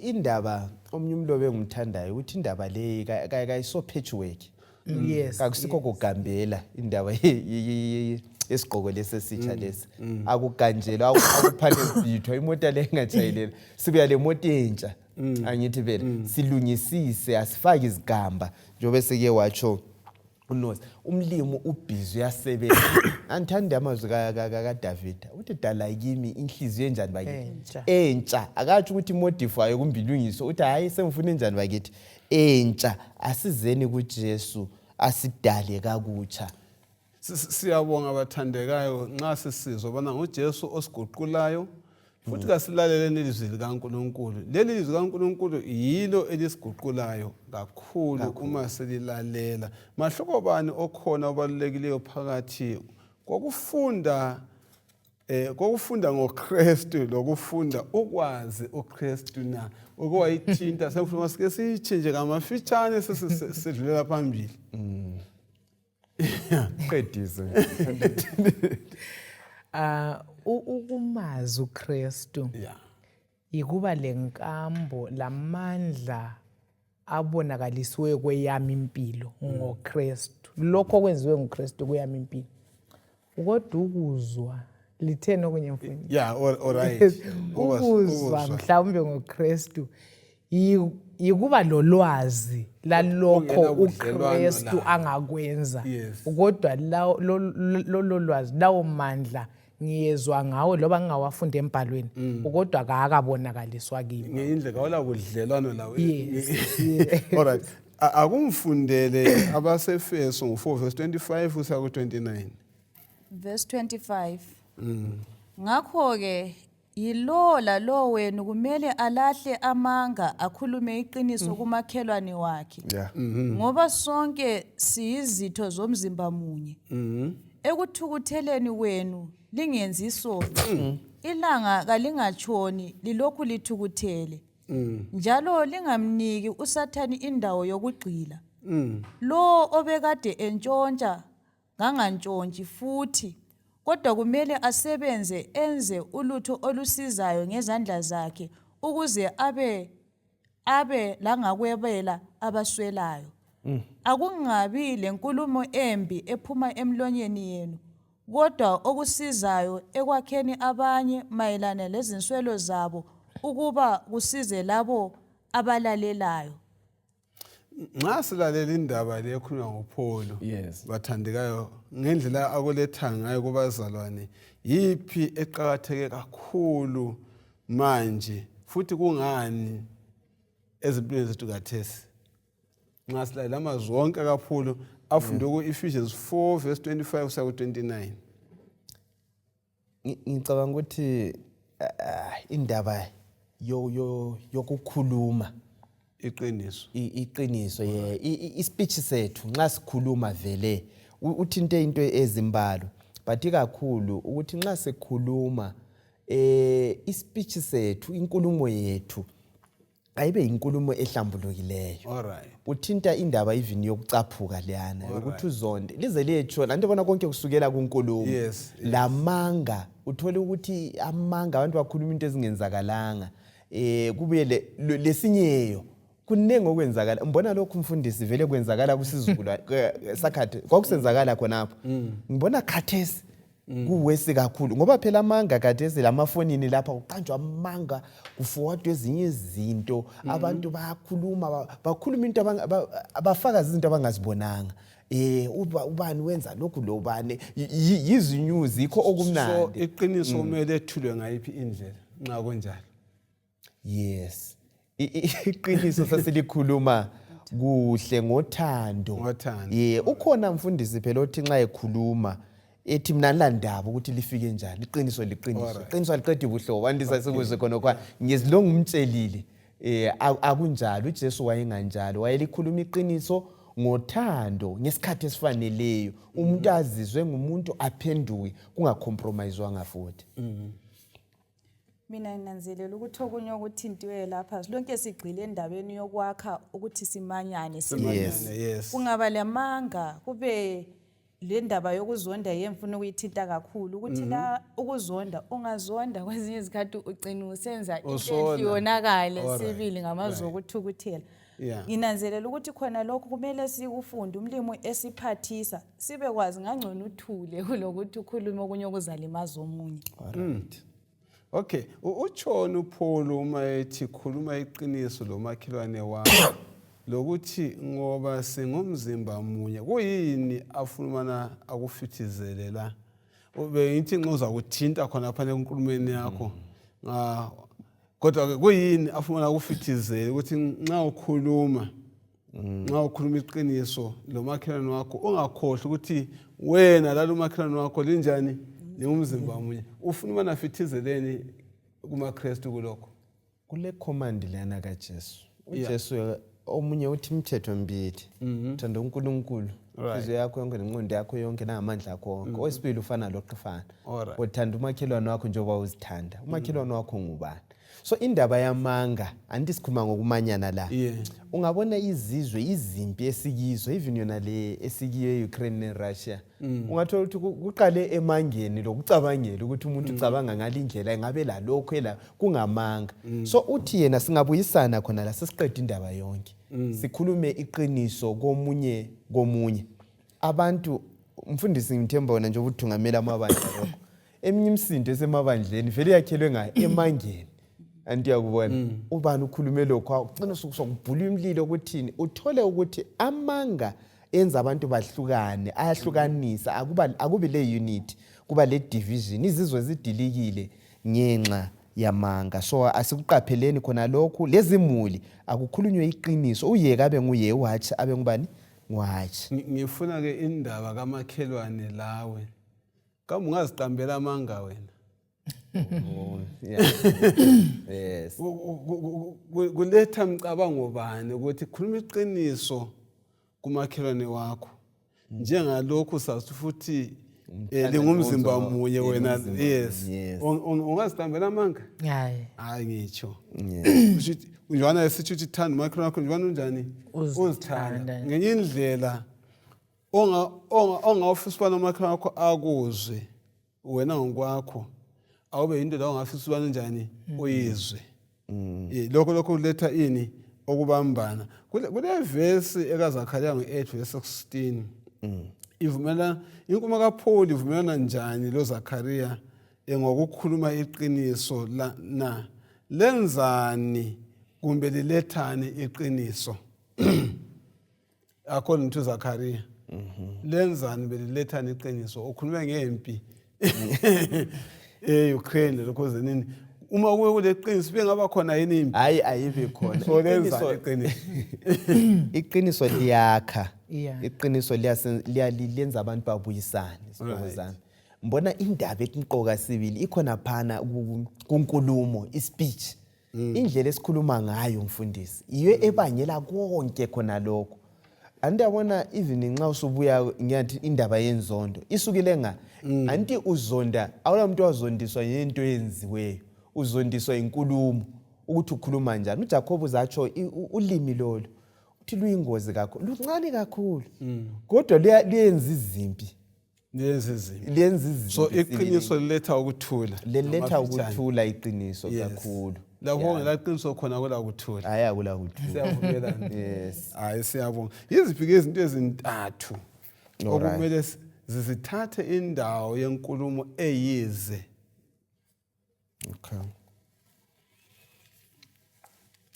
indaba omnye umlobe engimthandayo ukuthi indaba le kayiso patchwork. Yes. Akusikho kugambela indaba yesigqoko lesesitsha lesi. Akuganjelwa akuphane ibhithwa imoto le engajayilela. Sibuya le moto entsha. Angithi vele silungisise asifaki izigamba njobe seke watsho uNosi. Umlimo ubhizi uyasebenza. Angithanda amazwi kaDavida. Uthi dala kimi inhliziyo enjani bakithi? Entsha. Akathi ukuthi modify kumbe ilungiso. Uthi hayi semfuna enjani bakithi? Entsha. Asizeni kuJesu asidale kakutsha. Siyabonga abathandekayo nxa sisizwa bana nguJesu osiguqulayo futhi kasilaleleni ilizwi likaNkulunkulu. Leli lizwi likaNkulunkulu yilo elisiguqulayo kakhulu uma selilalela. Mahluko bani okhona obalulekileyo phakathi kokufunda ngoKristu lokufunda ukwazi uKristu na okwayithinta sefuna sike sichange ngamafitshane sesidlulela phambili. Qedise. Ukumazi uKristu ikuba lenkambo lamandla abonakalisiwe kweyami impilo ngoKristu. Lokho okwenziwe nguKristu kweyami impilo. Kodwa ukuzwa lithena okunye mfundisi. Alright. Ukuzwa mhlawumbe ngoKristu ikuba lolwazi lalokho uKristu angakwenza. Kodwa lo lwazi lawo mandla ngiyezwa ngawo loba ngingawafunda embhalweni kodwa akakabonakaliswa kimi. Ngeindlela wala kudlelwana lawo. Alright. Akumfundele abasefeso ngo4 verse 25 usiya ku29. Verse 25. Ngakho ke lo wenu kumele alahle amanga akhulume iqiniso kumakhelwane wakhe. Ngoba sonke siyizitho zomzimba munye. Ekuthukutheleni wenu lingenzi isono. Ilanga kalingatshoni lilokhu lithukuthele. Njalo lingamniki uSathani indawo yokugxila. Lo obekade entshontsha ngangantshontshi futhi kodwa kumele asebenze enze ulutho olusizayo ngezandla zakhe ukuze abe langakwebela abaswelayo. Akungabi lenkulumo embi ephuma emlonyeni yenu kodwa okusizayo ekwakheni abanye mayelana lezinswelo zabo ukuba kusize labo abalalelayo. Nxa silalela indaba le ekhulunywa nguPaul bathandekayo ngendlela akuletha ngayo kubazalwane yipi eqhakatheke kakhulu manje futhi kungani ezimpilweni zethu kathesi. Nxa silalela amazwi wonke kakhulu afundwe ku-Ephesians 4 verse 25 kuya ku29. Ngicabanga ukuthi indaba yokukhuluma iqiniso ispeech sethu nxa sikhuluma vele uthinte into ezimbalo but kakhulu ukuthi nxa sikhuluma ispeech sethu inkulumo yethu ayibe inkulumo ehlambulukileyo. Alright. Uthinta indaba even yokucaphuka leyana ukuthi uzonde lize liyetsho lanto bona konke kusukela kunkulumo. Lamanga uthola ukuthi amanga abantu bakhuluma into ezingenzakalanga kubuye lesinyeyo kunenge okwenzakala. Ngibona lokhu mfundisi vele kwenzakala kusizukulu sakhathi kwakusenzakala khonapho. Ngibona khathesi kuwesi kakhulu ngoba phela amanga khathesi lamafonini lapha kuqanjwa amanga kuforwardwe ezinye izinto abantu bakhuluma into abafaka izinto abangazibonanga. Ubani wenza lokhu lo bani yizinews ikho okumnandi. So iqiniso kumele ethulwe ngayiphi indlela nxa konjalo. Yes. Iqiniso sasilikhuluma kuhle ngothando. Ukhona mfundisi phela othi nxa ekhuluma ethi mina landaba ukuthi lifike njani iqiniso liqiniso. Iqiniso aliqedi ubuhlobo andisa sikuze khona kwa ngizilonga umtshelile akunjalo uJesu wayenganjalo wayelikhuluma iqiniso ngothando ngesikhathi esifaneleyo umuntu azizwe ngumuntu aphenduke kungacompromisewanga futhi. Mina nginanzelela ukuthi okunye okuthintiwe lapha silonke sigcile endabeni yokwakha ukuthi simanyane. Yes. Kungaba lemanga kube le ndaba yokuzonda yemfuna ukuyithinta kakhulu ukuthi la ukuzonda ungazonda kwezinye izikhathi ugcina usenza into yonakale sibili ngamazwi okuthukuthela. Nginanzelela ukuthi khona lokho kumele sikufunde umlimo esiphathisa sibe kwazi ngangcono uthule kulokuthi ukhulume okunye okuzalimaza omunye. Alright. Okay, utshona uPaul uma ethi khuluma iqiniso lomakhelwane wakho lokuthi ngoba singumzimba munye kuyini afuna akufithizele la ube ngithi nxa uzakuthinta khona phana enkulumeni yakho kodwa kuyini afuna akufithizele ukuthi nxa ukhuluma iqiniso lomakhelwane wakho ungakhohlwa ukuthi wena lalo makhelwane wakho linjani ngumzimba munye ufuna nafithizeleni kumaKristu kulokho? Kule command lana kaJesu. uJesu omunye uthi imithetho mbili. Thanda uNkulunkulu inhliziyo yakho yonke nengqondo yakho yonke namandla akho wonke. Owesibili ufana loqifana. Uthanda umakhelwane wakho njengoba uzithanda. Umakhelwane wakho ngubani? So indaba yamanga anti sikhuluma ngokumanyana la. Ungabona izizwe izimpi esikizo even yona le esikiye Ukraine neRussia. Ungathola ukuthi kuqale emangeni lokucabangela ukuthi umuntu ucabanga ngalindlela engabe la lokho ela kungamanga. So uthi yena singabuyisana khona la sesiqeda indaba yonke. Sikhulume iqiniso komunye. Abantu umfundisi ngithemba wona nje ukuthungamela amabandla lokho. Eminye imisindo esemabandleni vele yakhelwe emangeni. Andiyakubona ubani ukhulume lokho ugcina sokubhula imlilo ukuthini uthole ukuthi amanga enza abantu bahlukane ayahlukanisa akubi le unity kuba le division izizwe ezidilikile ngenxa yamanga. So asikuqapheleni khona lokho lezimuli akukhulunywe iqiniso uyeka abe nguye watch abe ngubani watch. Ngifuna ke indaba kamakhelwane lawe kambe ungazicambela amanga wena. Yes. Kuletha mcabango bani ukuthi khuluma iqiniso kumakhelwane wakho njengalokho sathi futhi lingumzimba munye wena. Yes. Ungazicambela amanga? Hayi ngitsho. Njana esithi uthi thanda umakhelwane wakho njana unjani uzithanda ngenye indlela ongawufisa ubana umakhelwane wakho akuzwe wena ngokwakho awube into la ongafisa ubani njani uyizwe. Lokho kuletha ini okubambana. Kule verse ekaZakhariya ngo8 verse 16 ivumela inkulumo kaPaul ivumelana njani lo Zakhariya ngokukhuluma iqiniso na lenzani kumbe lilethani iqiniso according to Zakhariya lenzani belilethani iqiniso ukhuluma ngempi Ukraine lokho zenini uma kuwe kuleqiniso bengaba khona yini impi? Hayi ayibe khona. So lenza iqiniso. Iqiniso liyakha. Iqiniso liyalenza abantu babuyisane sibozana. Mbona indaba eqoqa sibili ikhona phana kunkulumo ispeech. Indlela esikhuluma ngayo mfundisi iyo ebangela konke khona lokho. Andiyabona even nxa usubuya ngiyathi indaba yenzondo isukile anti uzonda awula umuntu wazondiswa yento yenziweyo uzondiswa inkulumo ukuthi ukhuluma njani. uJacob zatsho ulimi lolo uthi luyingozi kakhulu luncane kakhulu kodwa liyenza izimpi so iqiniso liletha ukuthula ukuthula iqiniso kakhulu lapho ngelaqiniso khona kula ukuthula ayakula ukuthula siyavumelana. Yes Hayi siyabonga. Yiziphi izinto ezintathu okumele zisithathe indawo yenkulumo eyize? Okay.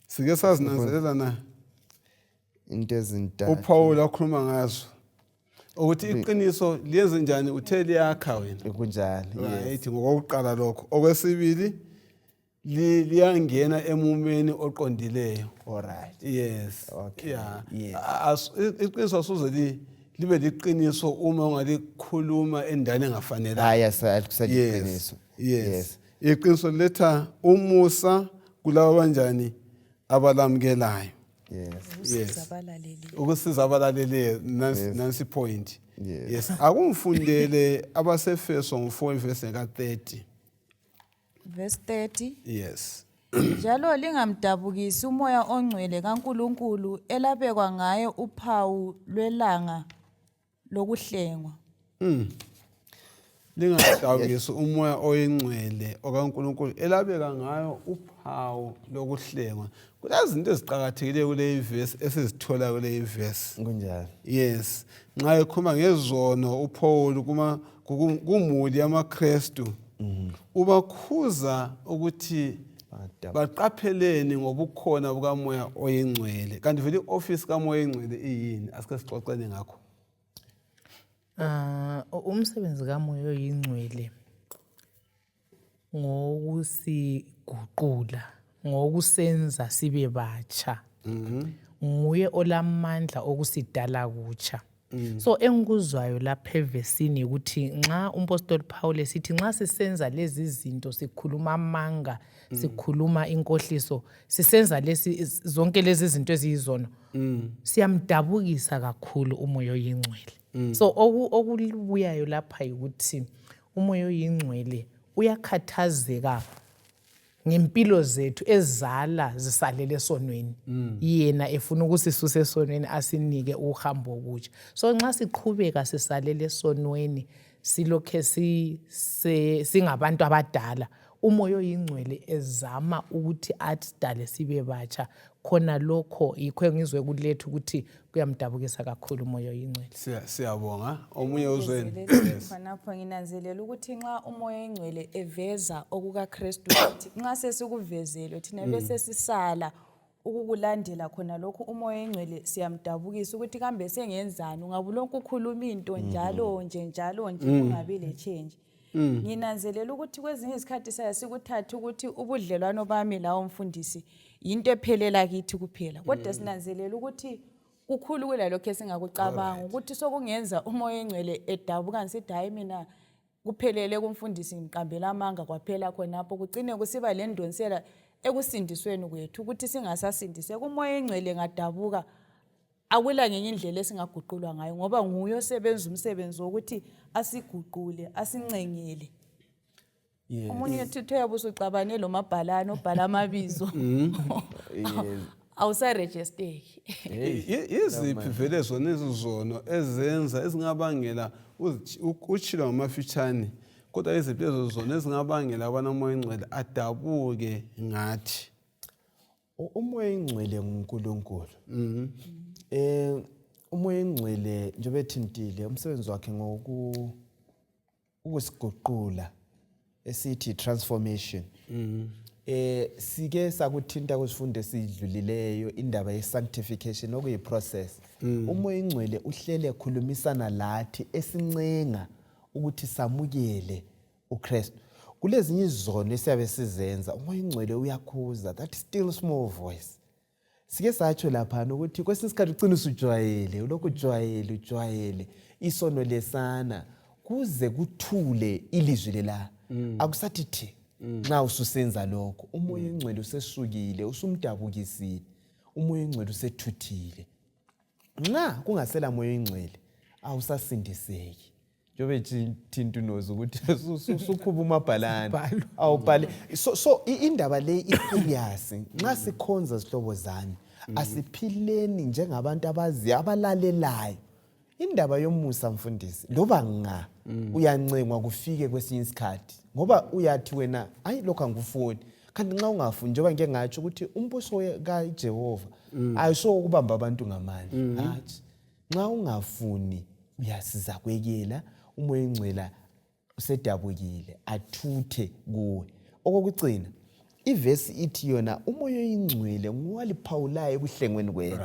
Sike sazinanzelela na into ezintathu uPaul akhuluma ngazo ukuthi iqiniso liyenze njani uthe liyakha wena kunjalo. Right ngokuqala lokho. Okwesibili liyangena emumeni oqondileyo. Alright. Yes. Okay. Yeah. Iqiniso asuze libe liqiniso uma ungalikhuluma endane engafanele. Ayasaliqiniso. Yes. Iqiniso letha umusa kulabo banjani abalamukelayo. Yes. Ukusiza abalaleli nansi point. Yes. Akumfundele abaseFeso ngo4 verse ka30. Verse 30. Yes. Njalo lingamdabukisi umoya ongcwele kaNkulunkulu elabekwa ngaye uphawu lwelanga lokuhlengwa. Lingamdabukisi umoya oyingcwele okaNkulunkulu elabeka ngayo uphawu lokuhlengwa. Kulezinto eziqhakathekile kule verse esizithola kule verse. Kunjalo. Yes. Nxa ekhuluma ngezono uPaul kumuli yamaKristu ubakhuza ukuthi baqapheleni ngobukhona bukamoya oyingcwele. Kanti vele ioffice kamoya oyingcwele iyini? Asike sixoxene ngakho. Umsebenzi kamoya oyingcwele ngokusiguqula ngokusenza sibe batsha. Nguye olamandla okusidala kutsha. So engikuzwayo lapha evesini ukuthi nxa umpostoli Paul esithi nxa sisenza lezi zinto sikhuluma amanga sikhuluma inkohliso sisenza lezi zonke lezi zinto eziyizono siyamdabukisa kakhulu umoya oyingcwele. So okubuyayo lapha ukuthi umoya oyingcwele uyakhathazeka ngempilo zethu ezala zisalele esonweni yena efuna ukusisusa esonweni asinike uhambo okutsha. So nxa siqhubeka sisalele esonweni silokhe singabantu abadala umoya oyingcwele ezama ukuthi asidale sibe batsha khona lokho yikho ngizwe kulethu ukuthi kuyamdabukisa kakhulu umoya oyingcwele. Siyabonga. Omunye uzweni. Khonapho nginanzelela ukuthi nxa umoya oyingcwele eveza okuka Khristu ukuthi nxa sesikuvezele thina bese sisala ukukulandela khona lokho umoya oyingcwele siyamdabukisa ukuthi kambe sengenzani ungabulonke ukhuluma into njalo nje kungabi le change. Nginanzelela ukuthi kwezinye izikhathi sikuthatha ukuthi ubudlelwano bami lawo mfundisi into ephelela kithi kuphela kodwa sinanzelela ukuthi kukhulu kulalokho esingakucabanga ukuthi sokungenza umoya oyingcwele edabuka ngithi hayi mina kuphelele kumfundisi ngiqambela amanga kwaphela khonapho kugcine kusiba le ndonsela ekusindisweni kwethu ukuthi singasasindise umoya oyingcwele ngadabuka akula ngenye indlela esingaguqulwa ngayo ngoba nguye osebenza umsebenzi wokuthi asiguqule asincengele. Umunye uthithe yabusucabane lo mabhalana obhala amabizo awusaregisteki. Iziphi vele zona izizono ezenza ezingabangela uchilo ngamafitshane kodwa iziphi lezo zona ezingabangela abana umoya oyingcwele adabuke ngathi? Umoya oyingcwele nguNkulunkulu. Umoya oyingcwele njengoba ethintile umsebenzi wakhe ngokusiguqula esithi transformation. Sike sakuthinta kusifundo esidlulileyo indaba ye sanctification okuyi process. Umoya oyingcwele uhlele ekhulumisana lathi esincenga ukuthi samukele uKristu. Kulezinye izono esiyabe sizenza umoya oyingcwele uyakhuza, that still small voice. Sike satsho lapha ukuthi kwesinye isikhathi ucina usujwayele ulokhu ujwayele isono lesana kuze kuthule ilizwi lela akusathi thi nxa ususenza lokho umoya oyingcwele usesukile usumdabukisile umoya oyingcwele usethuthile. Nxa kungasela moya oyingcwele awusasindiseki njengoba thinta unozi ukuthi usukhuba umabhalana awubhale. So indaba le iserious nxa sikhonza sihlobo zami asiphileni njengabantu abazi abalalelayo indaba yomusa mfundisi loba uyancengwa kufike kwesinye isikhathi ngoba uyathi wena hayi lokho angifuni kanti nxa ungafuni njengoba ngeke ngatsho ukuthi umbuso kaJehova ayisho ukubamba abantu ngamandla hathi nxa ungafuni uyasiza kwekela umoya oyingcwele usedabukile athuthe kuwe. Okugcina ivesi ithi yona umoya oyingcwele nguwaliphawulayo ebuhlengweni kwenu.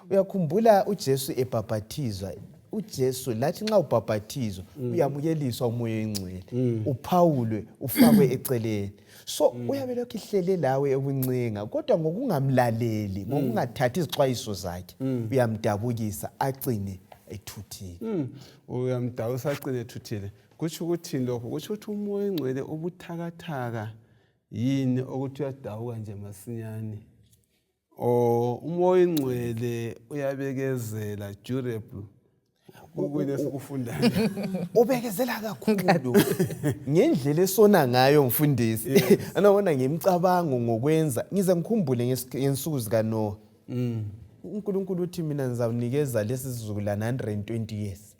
Uyakhumbula uJesu ebhaphathizwa uJesu lathi nxa ubhaphathizwa uyamukeliswa umoya oyingcwele uphawulwe ufakwe eceleni. So uyabe lokhu ihlele lawe ebuncenga kodwa ngokungamlaleli ngokungathathi izixwayiso zakhe uyamdabukisa agcine ethuthile. Uyamdabukisa agcine ethuthile. Kutsho ukuthi lokho kutsho ukuthi umoya oyingcwele ubuthakathaka yini ukuthi uyadabuka nje masinyane? Umoya oyingcwele uyabekezela, durable. Ukuyini esikufundayo. Ubekezela kakhulu ngendlela esona ngayo mfundisi. Anabona ngemicabango ngokwenza ngize ngikhumbule ngensuku zika Noah. uNkulunkulu uthi mina ngizawunikeza lesi sizukulwana 120 years.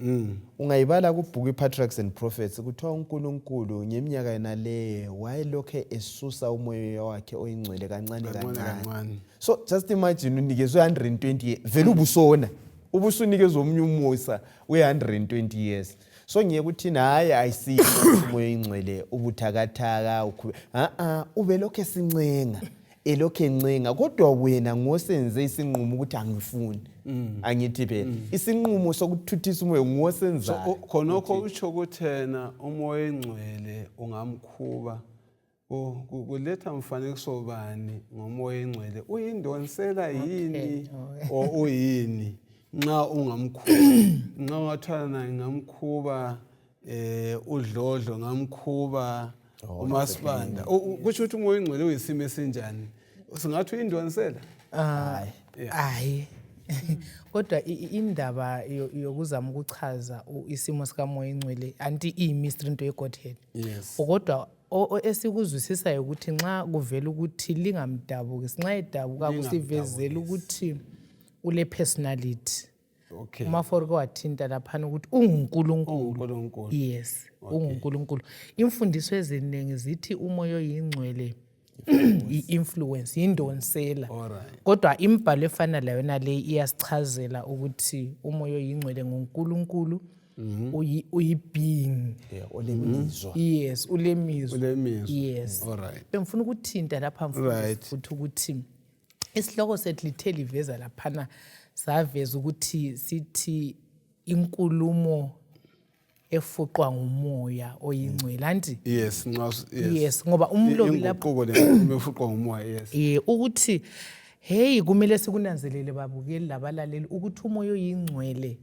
Ungayibala kubhuku iPatriarchs and Prophets kuthiwa uNkulunkulu ngeminyaka yena le wayelokhe esusa umoya wakhe oyingcwele kancane kancane. So just imagine unikezwe 120 years vele ubusona ubusunikezwe omunye umusa we120 years. So ngiyeke ukuthina hayi ayisiyo umoya oyingcwele ubuthakathaka ubelokhe sincenga elokhe encenga kodwa wena ngosenze isinqumo ukuthi angifuni angithi phela isinqumo sokuthuthisa umoya ngosenza khonokho utsho kuthena umoya oyingcwele ungamkhuba kuletha mfanekiso bani ngomoya oyingcwele uyindonsela yini o uyini nxa ungamkhuba nxa ungathana ngamkhuba udlodlo ngamkhuba umasipanda kusho ukuthi umoya ingcwele uyisimo esinjani singathi uyindonsela hayi kodwa indaba yokuzama ukuchaza isimo sikamoya ingcwele anti iyimystery into yegodhead kodwa esikuzwisisayo ukuthi nxa kuvela ukuthi lingamdabuki nxa edabuka kusivezela ukuthi ule personality umaforike wathinta laphana ukuthi ungunkulunkulu yes ungunkulunkulu imfundiso eziningi zithi umoya oyingcwele i-influence yindonsela kodwa imibhalo efana layona le iyasichazela ukuthi umoya oyingcwele ngunkulunkulu uyi-being olemizwa yes ulemizwa yes bengifuna ukuthinta lapha futhi ukuthi isihloko sethu lithe liveza laphana saveza ukuthi sithi inkulumo efuqwa ngumoya oyingcwele anti yes ngoba umlobi lapho efuqwa ngumoya ukuthi hey kumele sikunanzelele babukeli labalaleli ukuthi umoya oyingcwele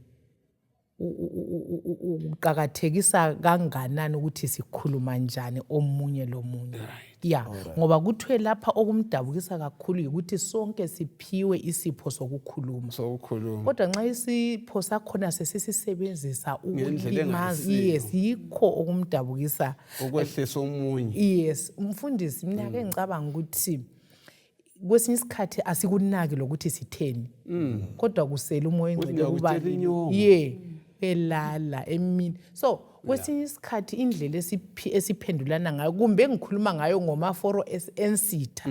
uqhakathekisa kanganani ukuthi sikhuluma njani omunye lomunye ngoba kuthiwe lapha okumdabukisa kakhulu ukuthi sonke siphiwe isipho sokukhuluma kodwa nxa isipho sakhona sesisebenzisa ukulimaza yes yikho okumdabukisa ukwehlisa omunye yes mfundisi mina ke ngicabanga ukuthi kwesinye isikhathi asikunaki lokuthi sitheni kodwa kusela umoya engcwele kuba elala emini so kwesinye isikhathi indlela esiphendulana ngayo kumbe engikhuluma ngayo ngomaforo ensitha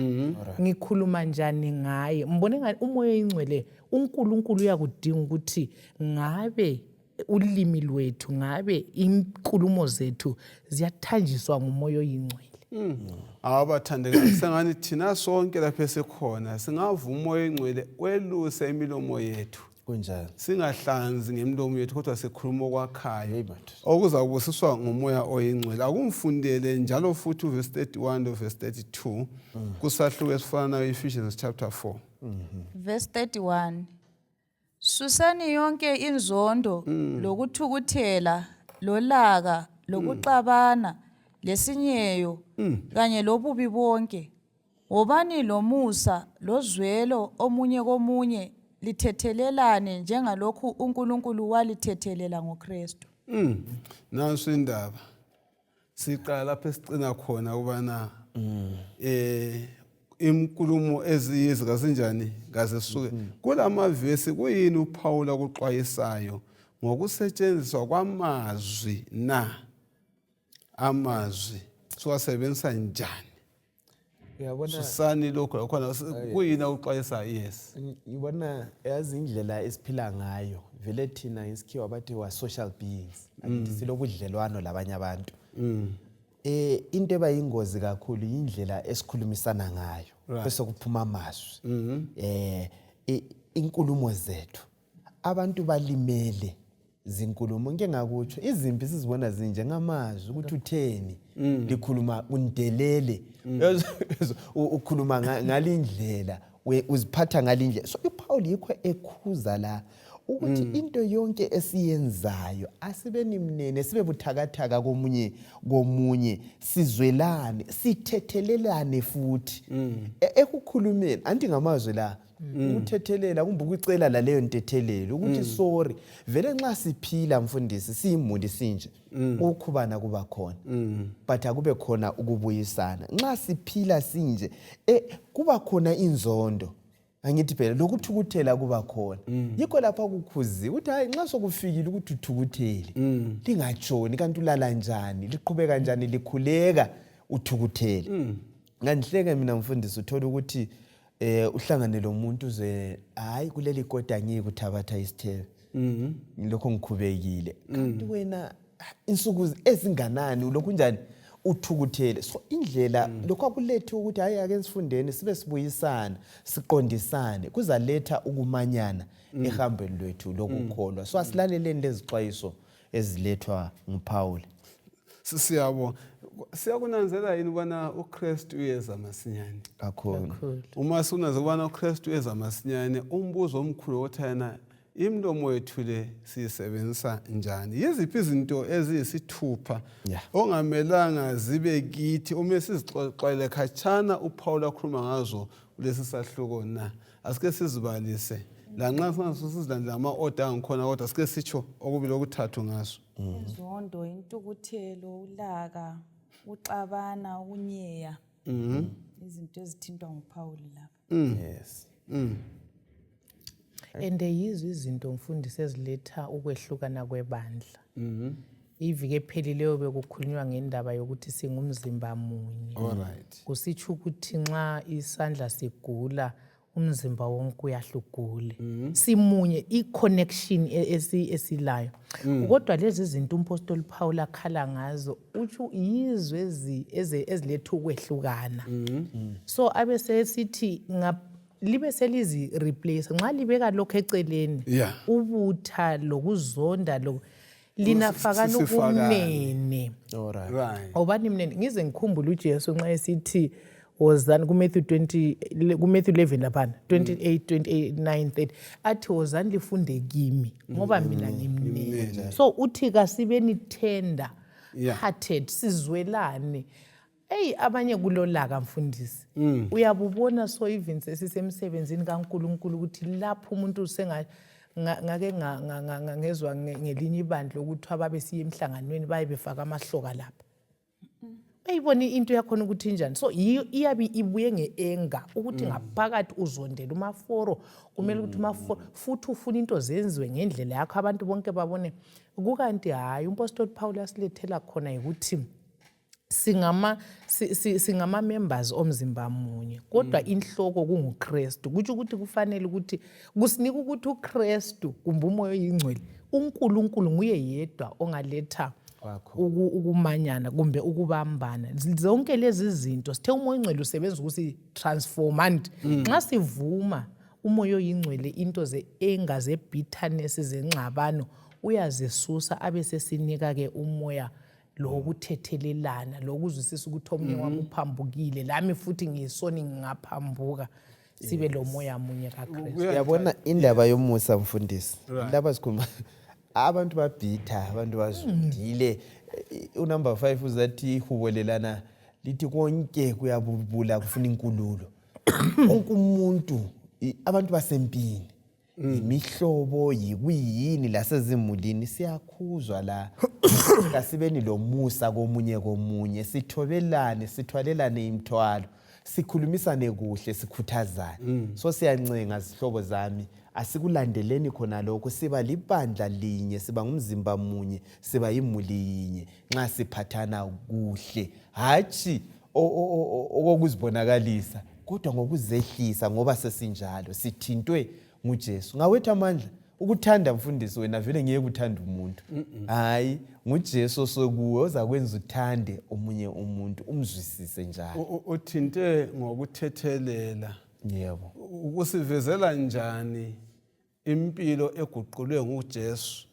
ngikhuluma njani ngaye mbone ngani umoya oyingcwele uNkulunkulu uyakudinga ukuthi ngabe ulimi lwethu ngabe inkulumo zethu ziyathanjiswa ngumoya oyingcwele abathandekayo sengani thina sonke lapha esikhona singavuma umoya oyingcwele weluse imilomo yethu kunjani singahlanzi ngemlomo yethu kodwa sikhuluma okwakhayo okuzabusiswa ngomoya oyingcwele akumfundele njalo futhi verse 31 to verse 32 kusahluko esifana nayo Ephesians chapter 4 verse 31 susani yonke inzondo lokuthukuthela lolaka lokuxabana lesinyeyo kanye lobubi bonke wobani lomusa lozwelo omunye komunye lithethelelane njengalokhu uNkulunkulu walithethelela ngoKristu naso indaba siqala lapha esicina khona ubana inkulumo eziyizi kazinjani ngazisuke kulamavesi kuyini uPaul akuxwayisayo ngokusetshenziswa kwamazwi amazwi siwasebenzisa njani susani lokho khona kuyini ukuxwayisa yes ngibona yazi indlela esiphila ngayo vele thina isikhiwa bathi wa social beings anti silobudlelwano labanye abantu into ebayingozi kakhulu indlela esikhulumisana ngayo bese kuphuma amazwi inkulumo zethu abantu balimele zinkulumo ngeke ngakutsho izimpi sizibona zinje ngamazwi ukuthi utheni likhuluma undelele ukhuluma ngalindlela uziphatha ngalindlela so uPaul yikho ekhuza la ukuthi into yonke esiyenzayo asibeni mnene sibe buthakathaka komunye sizwelane sithethelelane futhi ekukhulumeni anti ngamazwi la ukuthethelela kumbe ukucela la leyo ntethelelo ukuthi sorry vele nxa siphila mfundisi siyimuli sinje ukukhubana kuba khona but akube khona ukubuyisana nxa siphila sinje kuba khona inzondo angithi phela lokuthukuthela kuba khona yikho lapha kukhuzi ukuthi hayi nxa sokufikile ukuthi uthukuthele lingajoni kanti ulala njani liqhubeka kanjani likhuleka uthukuthele ngandihleke mina mfundisi uthola ukuthi uhlangane lo muntu uze hayi kuleli kodwa ngeke uthabatha isithebe ngilokho ngikhubekile kanti wena insuku ezinganani ulokhu njani uthukuthele so indlela lokho akulethe ukuthi hayi ake sifundeni sibe sibuyisana siqondisane kuzaletha ukumanyana ehambeni lwethu lokukholwa so asilaleleni lezixwayiso ezilethwa nguPaul siyabonga siyakunanzela yini ubana uKristu uyeza masinyane kakhulu uma sunanzela ubana uKristu uyeza masinyane umbuzo omkhulu othana imlomo yethu le siyisebenzisa njani? Yiziphi izinto eziyisithupha ongamelanga zibe kithi uma sizixoxele khatshana uPaul akhuluma ngazo kulesi sahluko na? Asike sizibalise. La nxa sizidlandla ama-order angikhona kodwa sike sitsho okubili okuthathu ngaso. Inzondo, intukuthelo, ulaka, uxabana, ukunyeya. Izinto ezithintwa nguPaul lapha. Yes. And yizo izinto mfundisi eziletha ukwehlukana kwebandla. Iviki ephelileyo bekukhulunywa ngendaba yokuthi singumzimba munye. Alright. Kusitsho ukuthi nxa isandla sigula umzimba wonke uyahlugule. Simunye i-connection esilayo. Kodwa lezi zinto umpostoli Paul akhala ngazo uthi yizo eziletha ukwehlukana. So abesesithi libe selizi replace nxa libeka lokho eceleni ubutha lokuzonda linafakana ukumene. Right. Awubani mnene ngize ngikhumbule uJesu nxa esithi wozani kuMatthew 11 lapha 28:29-30 athi wozani lifunde kimi ngoba mina ngimnene. So uthi kasibeni tender hearted sizwelane. Abanye kulolaka mfundisi. Uyabubona so even sesisemsebenzini kaNkulunkulu ukuthi lapho umuntu ngake ngezwa ngelinye ibandla ukuthi ababe siye emhlanganweni baye befaka amahloka lapha. Bayibona into yakhona ukuthi njani. So iyabe ibuye ngeenga ukuthi ngaphakathi uzondela umaforo kumele ukuthi umaforo futhi ufuna into zenziwe ngendlela yakho abantu bonke babone. Kukanti hayi umpostoli Paul asilethela khona ukuthi singama members omzimba munye kodwa inhloko kunguKhristu. Kuthi ukuthi kufanele ukuthi kusinika ukuthi uKhristu kumbe umoya oyingcwele uNkulunkulu nguye yedwa ongaletha ukumanyana kumbe ukubambana. Zonke lezi zinto sithe umoya oyingcwele usebenza ukuthi transform and nxa sivuma umoya oyingcwele into ze-anger ze-bitterness zengxabano uyazisusa abesesinika ke umoya lokuthethelelana lokuzwisisa ukuthi omnye wami uphambukile lami futhi ngiyisoni ngingaphambuka sibe lo moya munye kaKhristu. Uyabona indaba yomusa mfundisi. Lapha sikhuluma abantu babhitha abantu bazundile. Unumber 5 uzathi ihubelelana lithi konke kuyabubula kufuna inkululo. Wonke umuntu abantu basempini imihlobo yikuyini lasezimulini siyakhuzwa la kasibeni lo musa komunye sithobelane sithwalelane imthwalo sikhulumisane kuhle sikhuthazane. So siyancenga zihlobo zami asikulandeleni khona lokho siba libandla linye siba ngumzimba munye siba imuli yinye nxa siphathana kuhle hathi okuzibonakalisa kodwa ngokuzehlisa ngoba sesinjalo sithintwe nguJesu. Ngawethu amandla ukuthanda mfundisi wena vele ngeke uthanda umuntu. Hayi nguJesu sokuwe ozakwenza uthande omunye umuntu umzwisise njalo. Uthinte ngokuthethelela. Yebo. Ukusivezela njani impilo eguqulwe nguJesu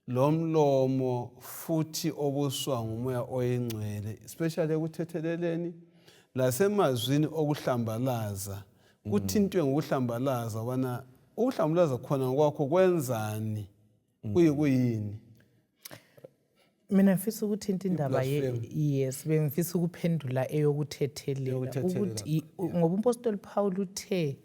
lo mlomo futhi obuswa ngumoya oyingcwele especially ekuthetheleleni lasemazwini okuhlambalaza. Kuthintwe ngokuhlambalaza wana ukuhlambalaza khona kwakho kwenzani kuyini? Mina ngifisa ukuthinta indaba yes bengifisa ukuphendula eyokuthethelela ukuthi ngoba umpostoli Paul uthe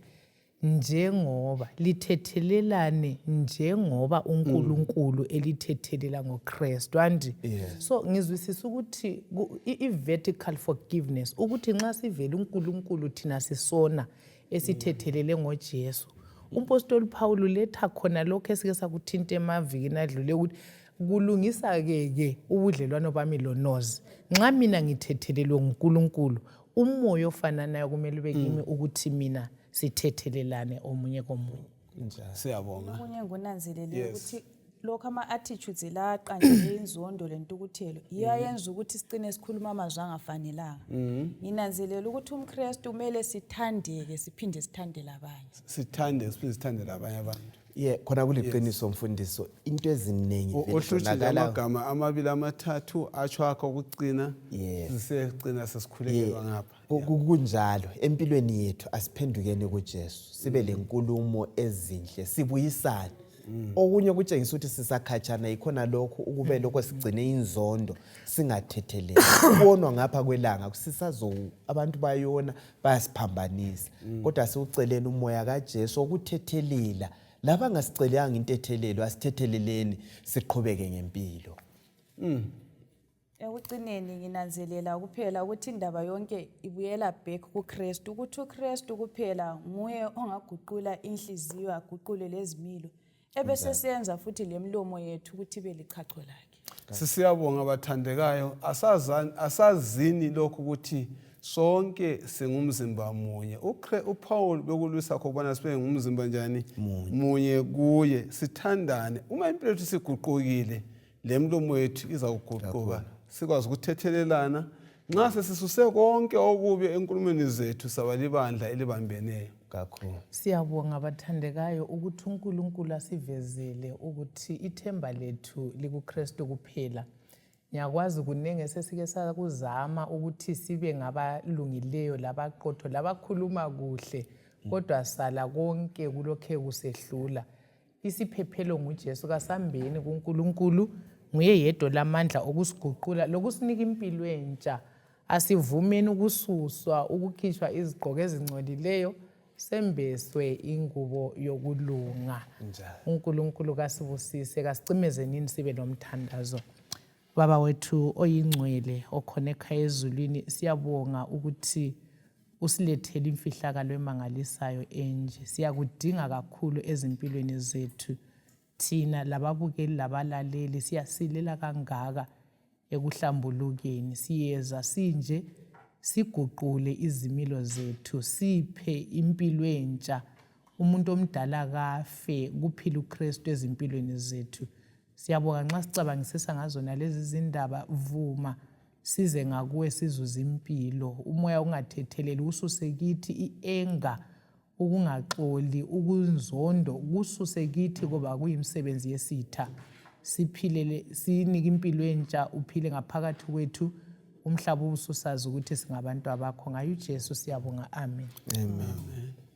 njengoba lithethelelane njengoba uNkulunkulu elithethelela ngoKhristu andi. So ngizwisisa ukuthi i-vertical forgiveness ukuthi nxa sivele uNkulunkulu thina sisona esithethelele ngoJesu. Umpostoli Paul uletha khona lokho esike sakuthinta emavikini adlule ukuthi kulungisa ke ubudlelwano bami lonozi. Nxa mina ngithethelelwe nguNkulunkulu umoya ofananayo kumele ube kimi ukuthi mina sithethelelane omunye komunye. Siyabonga. Omunye ngunanzelele ukuthi lokho ama-attitudes la aqanjwe inzondo lentukuthelo iyayenza ukuthi sicine sikhuluma amazwi angafanelanga. Nginanzelela ukuthi uMkristu kumele sithandeke siphinde sithandele abanye. Sithandele abanye abantu. Khona kuliqiniso mfundiso into eziningi ohlutshela amagama amabili amathathu atsho akho ukucina sisegcina sesikhulekela ngapha. Kunjalo empilweni yethu asiphendukeni kuJesu sibe lenkulumo ezinhle sibuyisane okunye kutshengisa ukuthi sisakhatshana ikhona lokho ukube lokho sigcine inzondo singathetheleli kubonwa ngapha kwelanga sisazo abantu bayona bayasiphambanisa kodwa siuceleni umoya kaJesu okuthethelela laba ngasicelanga intethelelo asithetheleleni siqhubeke ngempilo. Ekucineni nginanzelela kuphela ukuthi indaba yonke ibuyela back kuKristu ukuthi uKristu kuphela nguye ongaguqula inhliziyo aguqule lezimilo ebese senza futhi lemlomo yethu ukuthi ibe lichacho lakhe. Sisiyabonga abathandekayo asazini lokho ukuthi sonke singumzimba munye. uPaul bekulwisa khona sibe ngumzimba njani munye kuye sithandane. Uma impilo yethu siguqukile lemlomo yethu izakuguquka sikwazi ukuthethelelana nxa sesisuse konke okubi enkulumeni zethu sabalibandla elibambeneyo kakhulu. Siyabonga abathandekayo ukuthi uNkulunkulu asivezele ukuthi ithemba lethu likuKristu kuphela. Ngiyakwazi kunenge sesike sakuzama ukuthi sibe ngabalungileyo labaqotho labakhuluma kuhle kodwa sala konke kulokhe kusehlula. Isiphephelo nguJesu kasambeni kuNkulunkulu nguye yedwa lamandla okusiguqula lokusinika impilo entsha. Asivumeni ukususwa ukukhishwa izigqoko ezingcolileyo sembeswe ingubo yokulunga. uNkulunkulu kasibusise kasicimezeni sibe nomthandazo. Baba wethu oyingcwele okhoneka ezulwini siyabonga ukuthi usilethele imfihlakalo emangalisayo enje. Siyakudinga kakhulu ezimpilweni zethu. Thina lababukeli labalaleli siyasilela kangaka ekuhlambulukeni. Siyeza sinje siguqule izimilo zethu siphe impilo entsha. Umuntu omdala kafe kuphila uKristu ezimpilweni zethu. Siyabonga nxa sicabangisisa ngazona lezi zindaba vuma size ngakuwe sizuza impilo. Umoya ungathetheleli ususe kithi ienga ukungaxoli ukunzondo kususe kithi kuba kuyimsebenzi yesitha. Siphilele sinike impilo entsha uphile ngaphakathi kwethu umhlaba ubususazi ukuthi singabantu abakho ngayo uJesu siyabonga amen. Amen.